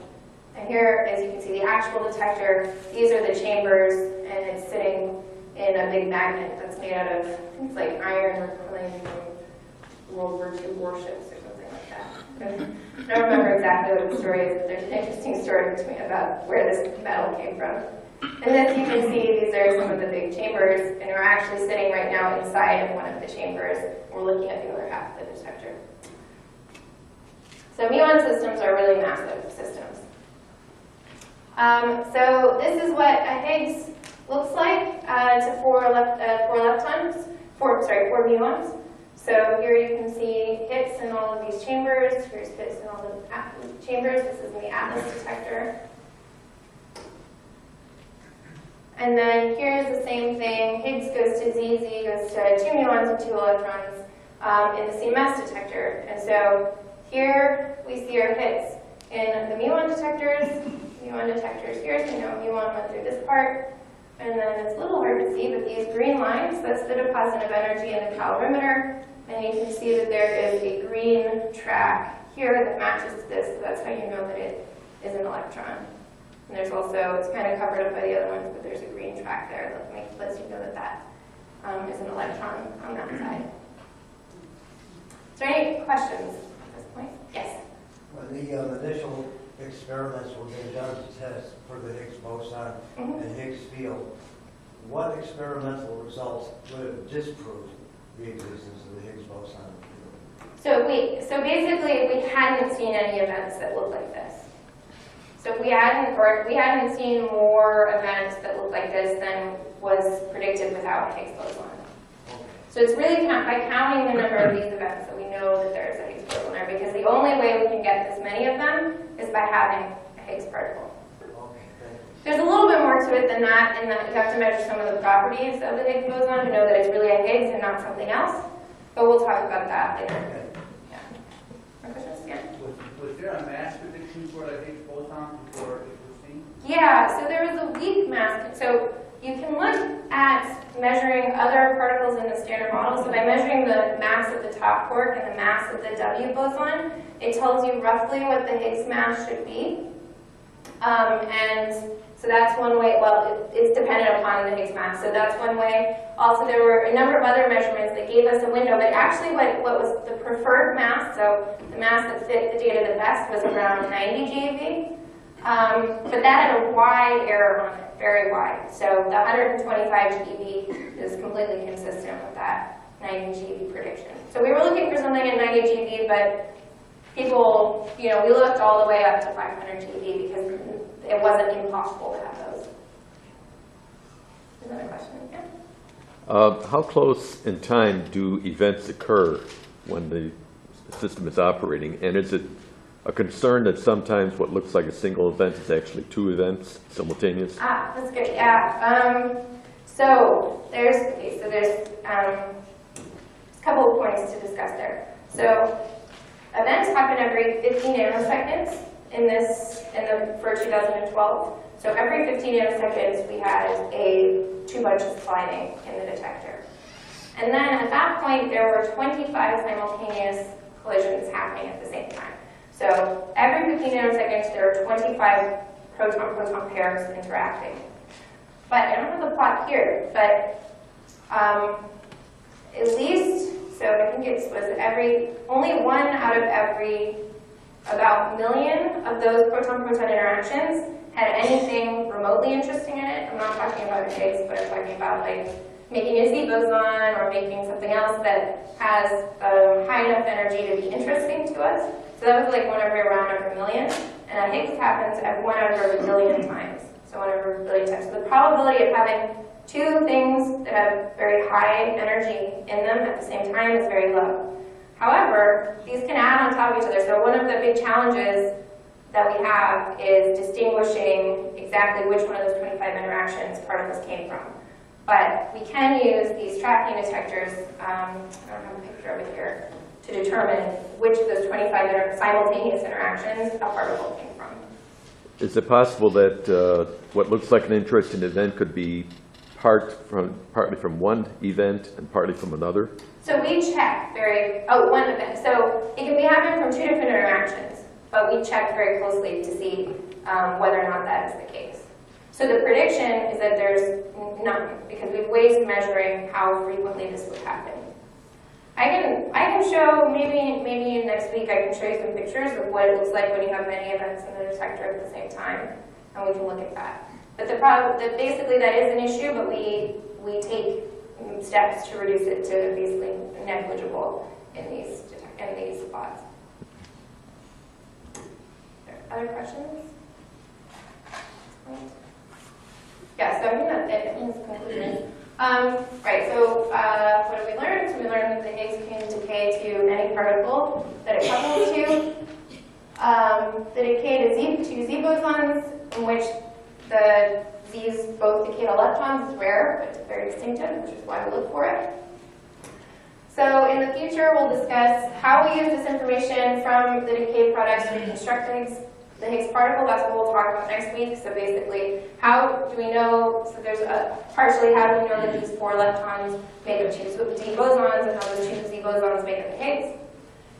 And here, as you can see, the actual detector. These are the chambers, and it's sitting in a big magnet that's made out of things like iron or something from World War II warships or something like that. I don't remember exactly what the story is, but there's an interesting story between about where this metal came from. And as you can see, these are some of the big chambers, and we're actually sitting right now inside of one of the chambers. We're looking at the other half of the detector. So muon systems are really massive systems. So this is what a Higgs looks like to four muons. So here you can see hits in all of these chambers. Here's hits in all the chambers. This is in the Atlas detector. And then here's the same thing. Higgs goes to Z, Z goes to 2 muons and 2 electrons in the CMS detector. And so here we see our hits in the muon detectors. Here, so you know muon went through this part. And then it's a little hard to see, but these green lines, that's the deposit of energy in the calorimeter. And you can see that there is a green track here that matches this, so that's how you know that it is an electron. And there's also, it's kind of covered up by the other ones, but there's a green track there that lets you know that that is an electron on that side. Is there any questions at this point? Yes? When the initial experiments were being done to test for the Higgs boson and Higgs field, what experimental results would have disproved the existence of the Higgs boson field? So basically, we hadn't seen any events that looked like this. So if we hadn't seen more events that looked like this than was predicted without a Higgs boson. So it's really by counting the number of these events that we know that there's a Higgs boson there, because the only way we can get this many of them is by having a Higgs particle. There's a little bit more to it than that, in that you have to measure some of the properties of the Higgs boson to know that it's really a Higgs and not something else. But we'll talk about that later. Yeah. More questions again? Was there a mass prediction for the Higgs boson before it was seen? Yeah, so there was a weak mass. So you can look at measuring other particles in the Standard Model. So by measuring the mass of the top quark and the mass of the W boson, it tells you roughly what the Higgs mass should be. And so that's one way. Well, it's dependent upon the Higgs mass. So that's one way. Also, there were a number of other measurements that gave us a window. But actually, what was the preferred mass, so the mass that fit the data the best, was around 90 GeV. But that had a wide error on it, very wide. So the 125 GeV is completely consistent with that 90 GeV prediction. So we were looking for something at 90 GeV, but people, we looked all the way up to 500 GeV because it wasn't impossible to have those. Another question? Yeah? How close in time do events occur when the system is operating? And is it a concern that sometimes what looks like a single event is actually 2 events simultaneous? That's good. Yeah. So there's a couple of points to discuss there. So events happen every 15 nanoseconds for 2012. So every 15 nanoseconds we had 2 bunches colliding in the detector. And then at that point there were 25 simultaneous collisions happening at the same time. So every 15 nanoseconds there are 25 proton-proton pairs interacting. But I don't have the plot here, but at least, so I think only 1 out of every about million of those proton-proton interactions had anything remotely interesting in it. I'm not talking about a Higgs, but I'm talking about like making a Z boson or making something else that has high enough energy to be interesting to us. So that was like 1 around every million. And a Higgs happens at 1 out of every billion times. So 1 over a billion times. So the probability of having 2 things that have very high energy in them at the same time is very low. However, these can add on top of each other. So one of the big challenges that we have is distinguishing exactly which one of those 25 interactions particles came from. But we can use these tracking detectors, I don't have a picture of it here, to determine which of those 25 simultaneous interactions a particle came from. Is it possible that what looks like an interesting event could be partly from one event and partly from another? So we check one event. So it can be happening from two different interactions, but we check very closely to see whether or not that is the case. So the prediction is that there's none, because we have ways of measuring how frequently this would happen. I can show, maybe next week I can show you some pictures of what it looks like when you have many events in the detector at the same time, and we can look at that. But the problem, basically that is an issue, but we take steps to reduce it to basically negligible in these spots. Other questions? Yeah, so I think that's it. I think that's conclusion. Right, so what have we learned? So we learned that the Higgs can decay to any particle that it couples to. The decay to Z bosons, in which the Z's both decay to electrons, is rare, but it's very distinctive, which is why we look for it. So in the future, we'll discuss how we use this information from the decay products to reconstruct the Higgs particle. That's what we'll talk about next week. So basically, how do we know, so there's partially how do we know that these 4 electrons make up 2 Z bosons, and how those 2 Z bosons make up the Higgs.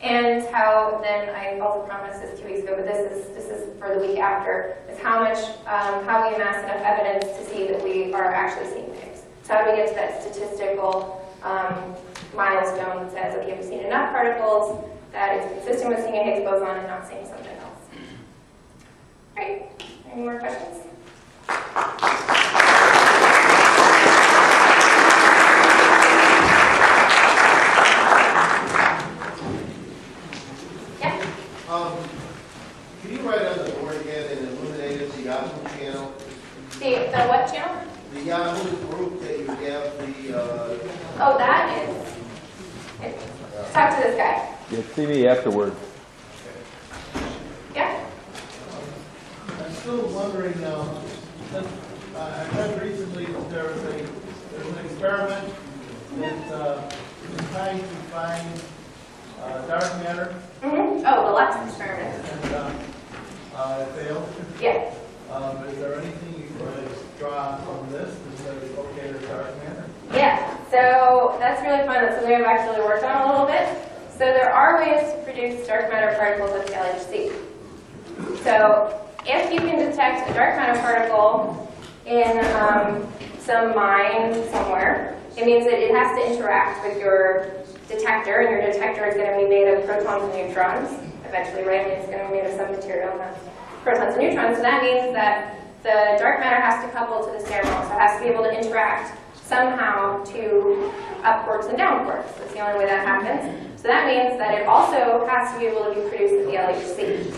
And how then, I also promised this 2 weeks ago, but this is for the week after, is how we amass enough evidence to see that we are actually seeing the Higgs. So how do we get to that statistical milestone that says, okay, we've seen enough particles that it's consistent with seeing a Higgs boson and not seeing something else. Great. Any more questions? Yeah? Can you write on the board again and illuminate it, the Yahoo channel? The what channel? The Yahoo group that you have the... Oh, that is... Talk to this guy. Yeah, see me afterward. Yeah? I'm still wondering, I read recently that there's an experiment that is trying to find dark matter. Mm-hmm. Oh, the Lex experiment. And it failed. Yeah. Is there anything you can draw from this to say, okay, there's dark matter? Yeah, so that's really fun. That's something I've actually worked on a little bit. So there are ways to produce dark matter particles with the LHC. So if you can detect a dark matter particle in some mine somewhere, it means that it has to interact with your detector, and your detector is going to be made of protons and neutrons. Eventually, right? It's going to be made of some material that's protons and neutrons. So that means that the dark matter has to couple to the thermal, so it has to be able to interact somehow to upwards and downwards. That's the only way that happens. So that means that it also has to be able to be produced at the LHC.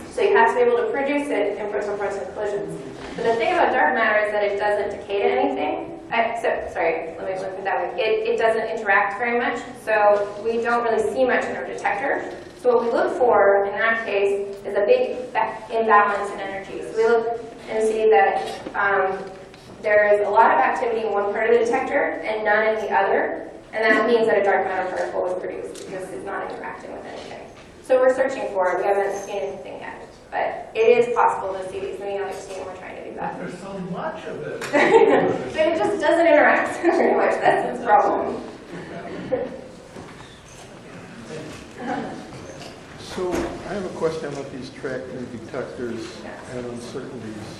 So you have to be able to produce it in proton-proton collisions. But the thing about dark matter is that it doesn't decay to anything. Sorry, let me put it that way. It doesn't interact very much, so we don't really see much in our detector. So what we look for in that case is a big imbalance in energy. So we look and see that there is a lot of activity in one part of the detector and none in the other, and that means that a dark matter particle was produced because it's not interacting with anything. So we're searching for it. We haven't seen anything yet, but it is possible to see these in the LHC, and we're trying to do that. There's so much of it. But it just doesn't interact very much. That's its problem. So I have a question about these tracking detectors and uncertainties.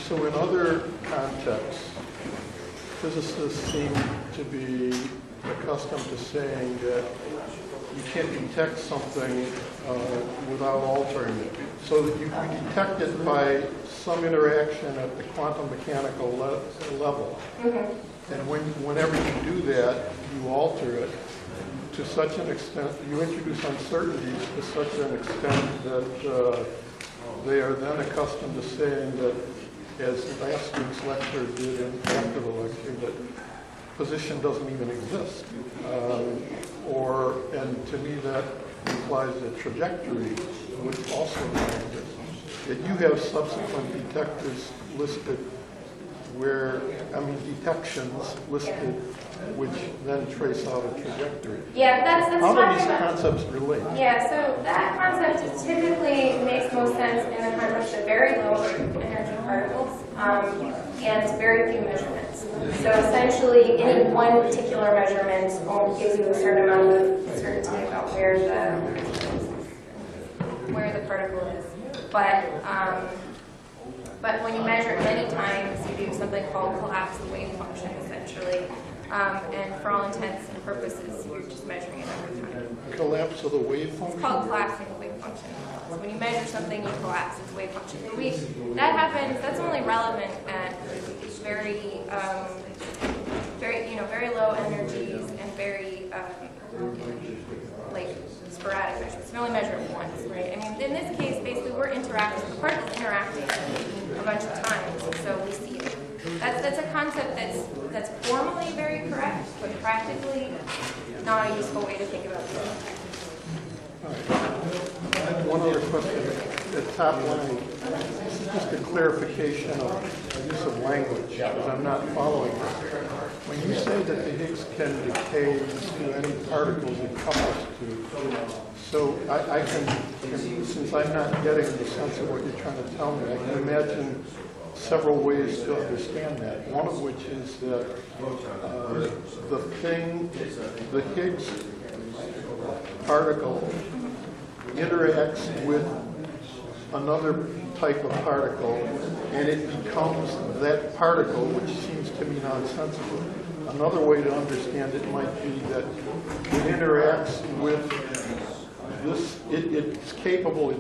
So in other contexts, physicists seem to be accustomed to saying that you can't detect something without altering it. So that you can detect it by some interaction at the quantum mechanical level. Mm-hmm. And whenever you do that, you alter it to such an extent, you introduce uncertainties to such an extent that they are then accustomed to saying that, as last week's lecture did after the lecture, that position doesn't even exist. And to me that implies a trajectory, which also means that you have subsequent detectors listed where, detections listed, which then trace out a trajectory. Yeah, that's How do talking these about. concepts relate? Yeah, so that concept typically makes most sense in the context of very low energy particles and very few measurements. So essentially, any one particular measurement gives you a certain amount of certainty about where the particle is. But when you measure it many times, you do something called collapse the wave function, essentially. And for all intents and purposes, you're just measuring it every time. Collapse of the wave function? It's called collapsing the wave function. So when you measure something, you collapse its wave function. That happens. That's only relevant at very, very low energies and very sporadic measures. We only measure it once, right? I mean, in this case, basically, we're interacting. The particles interacting a bunch of times, so we see it. That's a concept that's formally very correct, but practically not a useful way to think about it. I have one other question. The top line, this is just a clarification of use of language, because I'm not following this. When you say that the Higgs can decay to any particles it couples to, so I can, since I'm not getting the sense of what you're trying to tell me, I can imagine several ways to understand that. One of which is that the Higgs particle interacts with another type of particle, and it becomes that particle, which seems to me nonsensical. Another way to understand it might be that it interacts with this, it's capable of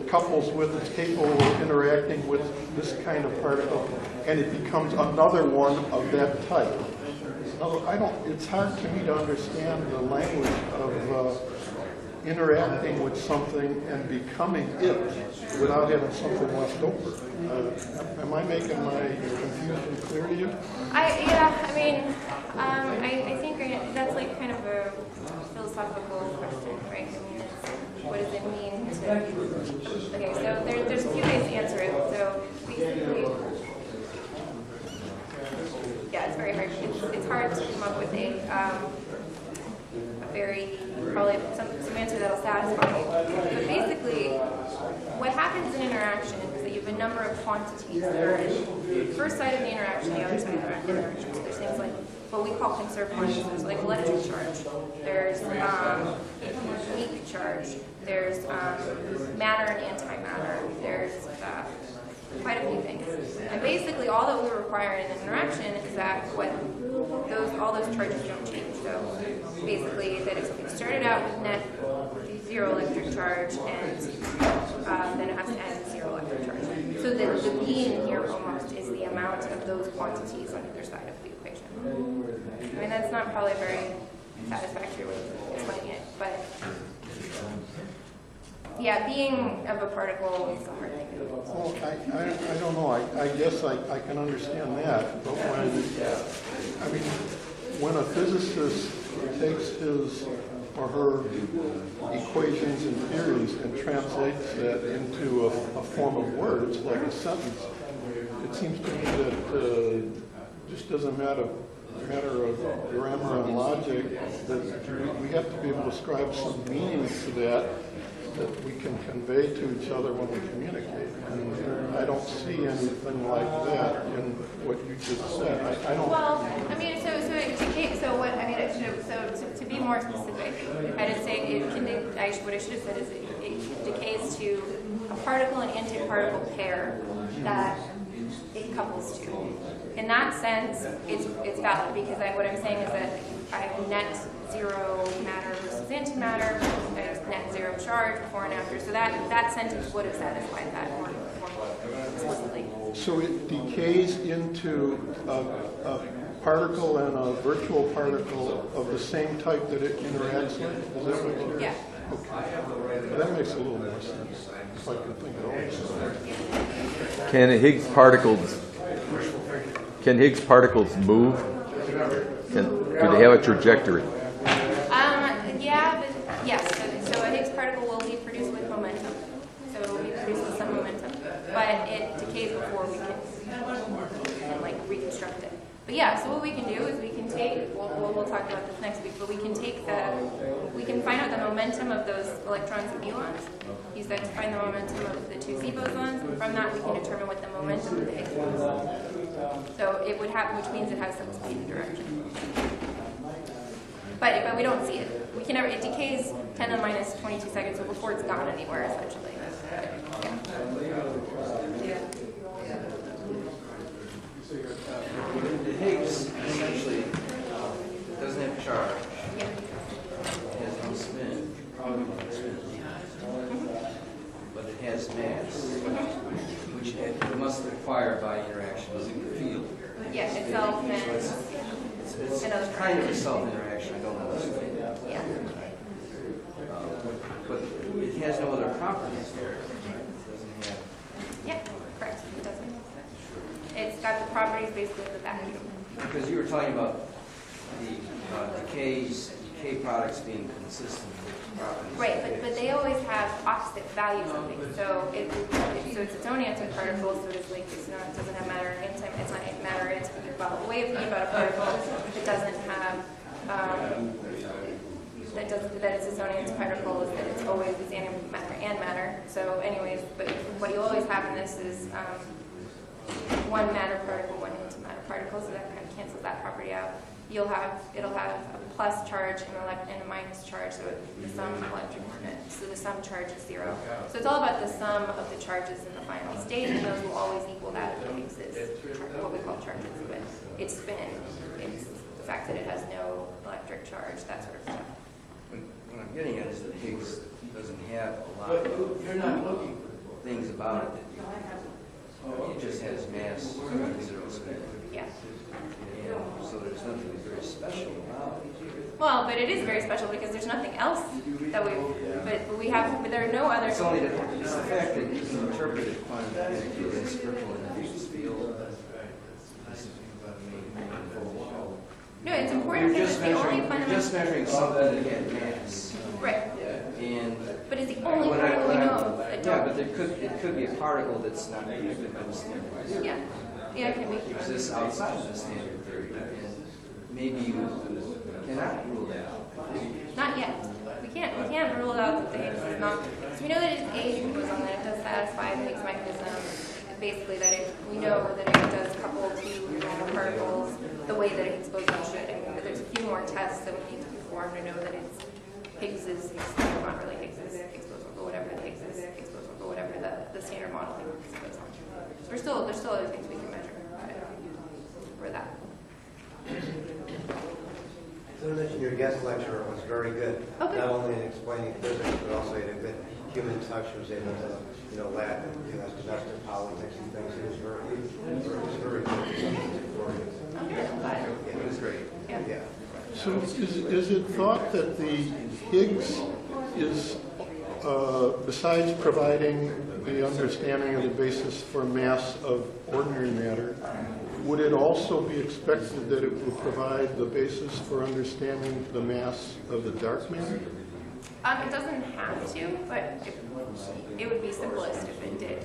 interacting with this kind of particle, and it becomes another one of that type. It's hard to me to understand the language of interacting with something and becoming it without having something left over. Am I making my confusion clear to you? I think that's like kind of a philosophical question, right? I mean, what does it mean to? Okay, so there's a few ways to answer it. So basically, yeah, it's very hard. It's hard to come up with probably some answer that'll satisfy you. But basically, what happens in interaction is that you have a number of quantities that are in the first side of the interaction, the other side of the interaction. So there's things like what we call conserved quantities, like electric charge. There's weak charge. There's matter and antimatter. There's quite a few things. And basically, all that we require in an interaction is that all those charges don't change. So basically, that it started out with net zero electric charge, and then it has to end with zero electric charge. So the mean here almost is the amount of those quantities on either side of the equation. I mean, that's not probably a very satisfactory way of explaining it, but yeah, being of a particle is a hard thing to do. Well, I don't know. I guess I can understand that, but when a physicist takes his or her equations and theories and translates that into a form of words, like a sentence, it seems to me that it just doesn't matter of grammar and logic, that we have to be able to ascribe some meaning to that we can convey to each other when we communicate. And I don't see anything like that in what you just said. I don't. Well, I mean, to be more specific, if I did say what I should have said is it decays to a particle and antiparticle pair that it couples to. In that sense, it's valid because what I'm saying is that I have net zero matter versus antimatter, there's net zero charge before and after. So that sentence would have satisfied that more explicitly. So it decays into a particle and a virtual particle of the same type that it interacts with? Is that what you're... Yeah. Okay. That makes a little more sense, if I can think of it. Can Higgs particles move? Do they have a trajectory? Yes. So a Higgs particle will But yeah, so what we can do is we can take, we'll talk about this next week, but we can find out the momentum of those electrons and muons, use that to find the momentum of the two Z bosons, and from that we can determine what the momentum of the Higgs boson is. So it would have, which means it has some speed and direction. But we don't see it. We can never, it decays 10 to the minus 22 seconds, so before it's gone anywhere, essentially. Yeah. The Higgs essentially doesn't have charge. Yeah. It has no spin, probably no spin, but it has mass, which it must acquire by interaction with the field. Yeah, itself and It's kind of a self-interaction, I don't know. yeah. But it has no other properties there. It doesn't have. Yeah, correct. It doesn't. It's got the properties basically of the vacuum. Because you were talking about the decay products being consistent with properties. Right, but they always have opposite values of things. So it's its own antiparticle, so it's like it doesn't have matter and anti. It's not matter and anti. Well, the way of thinking about a particle, it doesn't have that it's its own antiparticle is that it's always its antimatter and matter. So, anyways, but what you always have in this is one matter particle, one antimatter particle, so that kind of cancels that property out. It'll have a plus charge and a minus charge, so the sum electric so the sum charge is 0. So it's all about the sum of the charges in the final state, and those will always equal that of the Higgs's, what we call charges. But its spin, it's the fact that it has no electric charge, that sort of stuff. What I'm getting at is that Higgs doesn't have a lot of things about it. It just has mass and 0 spin. Yeah. And so there's nothing very special about it. Well, but it is very special because there's nothing else that but there are no other. It's only it's the fact that you can interpret it quantitatively as circle in the Higgs field. No, it's important because it's the only You're fundamental. just measuring something that had mass. Right. And but it's the only particle we know of that yeah, don't. but it could be a particle that's not connected by the standard theory. Yeah. Yeah, it can be. It exists outside of the standard theory, and maybe you cannot rule that out. Not yet. We can't rule out that the Higgs is not. So we know that it's a Higgs boson, that it does satisfy the Higgs mechanism. Basically, that we know that it does couple two normal particles the way that a Higgs boson should. But there's a few more tests that we need to perform to know that it's Higgs's, not really Higgs's Higgs boson, but whatever the Higgs boson, but whatever the standard model Higgs boson. So there's still other things we can measure for that. So you mentioned your guest lecturer was very good, okay. Not only in explaining physics, but also he had a good human touch. He was able to, laugh at domestic politics and things. He was very good. It was great. Yeah. So is it thought that the Higgs is, besides providing the understanding of the basis for mass of ordinary matter, would it also be expected that it will provide the basis for understanding the mass of the dark matter? It doesn't have to, but it would be simplest if it did.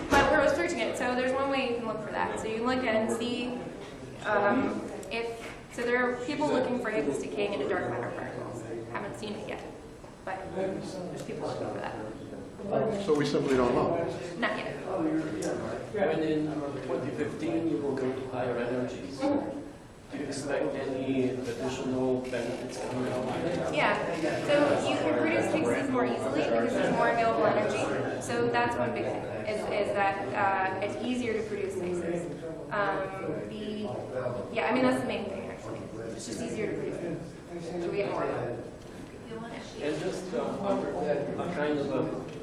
But we're researching it, so there's one way you can look for that. So you can look at it and see so there are people looking for Higgs decaying into dark matter particles. Haven't seen it yet, but there's people looking for that. So we simply don't know. Not yet. When in 2015 you will go to higher energies, do you expect any additional benefits coming out of it? Yeah, so you can produce Higgs more easily because there's more available energy. So that's one big thing, is that it's easier to produce Higgs. That's the main thing actually. It's just easier to produce. So we get more of it. And just a kind of a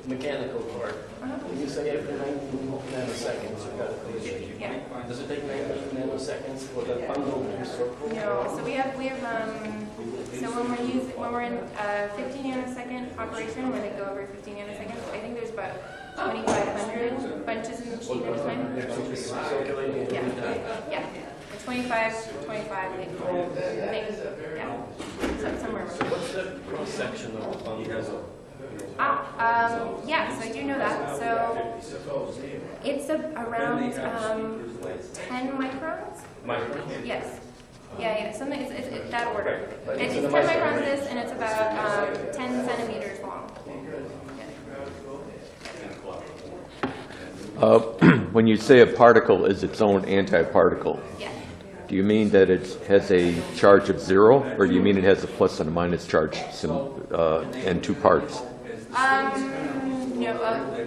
mechanical part. When you say every 19 nanoseconds you've got a phase. Yeah. Does it take 19 nanoseconds for the bundle to circle? No. So we have so when we're in 15 nanosecond operation, where they go over 15 nanoseconds, I think there's about 2,500 bunches in the machine at a time. Circulating every time. Yeah. 25, like, yeah. So somewhere. So what's the cross section of the bundle? Yeah, so I do know that. So it's around 10 10 microns? Microns? Yes. Yeah, something, it's that order. But It's it's 10 in the microns micron this, and it's about 10 centimeters long. When you say a particle is its own antiparticle, Yeah. do you mean that it has a charge of 0, or do you mean it has a plus and a minus charge and 2 parts? No,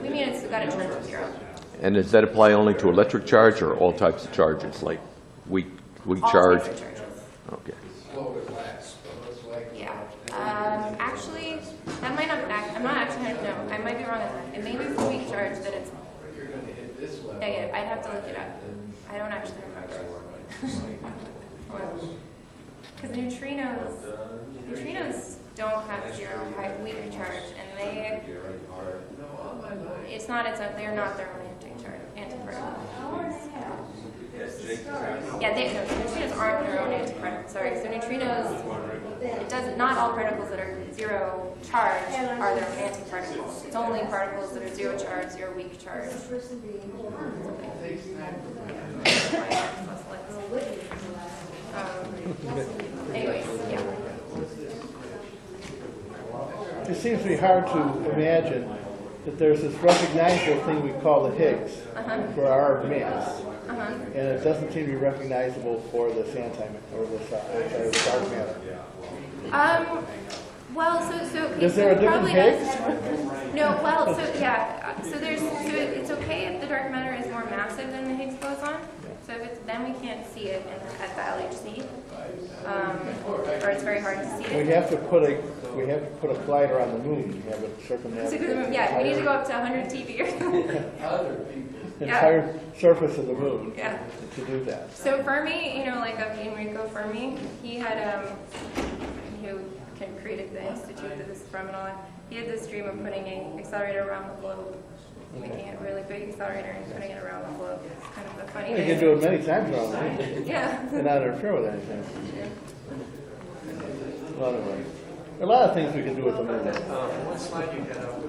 we mean it's got a charge of 0. And does that apply only to electric charge or all types of charges, like weak All charge? types of charges. Okay. Yeah. Actually, that might not. I'm not actually. No, I might be wrong on that. It may be for weak charge that it's. Yeah, I'd have to look it up. I don't actually remember. Because neutrinos don't have 0 weak charge, and they. It's not. They're not their own antiparticle. Yeah, neutrinos aren't their own antiparticle. Sorry, so neutrinos. It doesn't. Not all particles that are 0 charge are their own antiparticles. It's only particles that are 0 charge, 0 weak charge. Anyways, yeah. It seems to be hard to imagine that there's this recognizable thing we call the Higgs for our mass, and it doesn't seem to be recognizable for this dark matter. Well, so Is there a different probably Higgs? No, well, so yeah, so it's okay if the dark matter is more massive than the Higgs boson. So if it's, then we can't see it at the LHC, or it's very hard to see it. We have to put a glider on the moon to have it circumnent. Yeah, we need to go up to 100 TeV. The entire surface of the moon to do that. So Fermi, like Enrico Fermi, he had who created the institute that this is from and all that. He had this dream of putting an accelerator around the globe, making it a really big accelerator and putting it around the globe. It's kind of a funny You thing. can do it many times around the moon. Yeah. And not interfere with anything. A lot of things we can do with the moon. What slide you got up?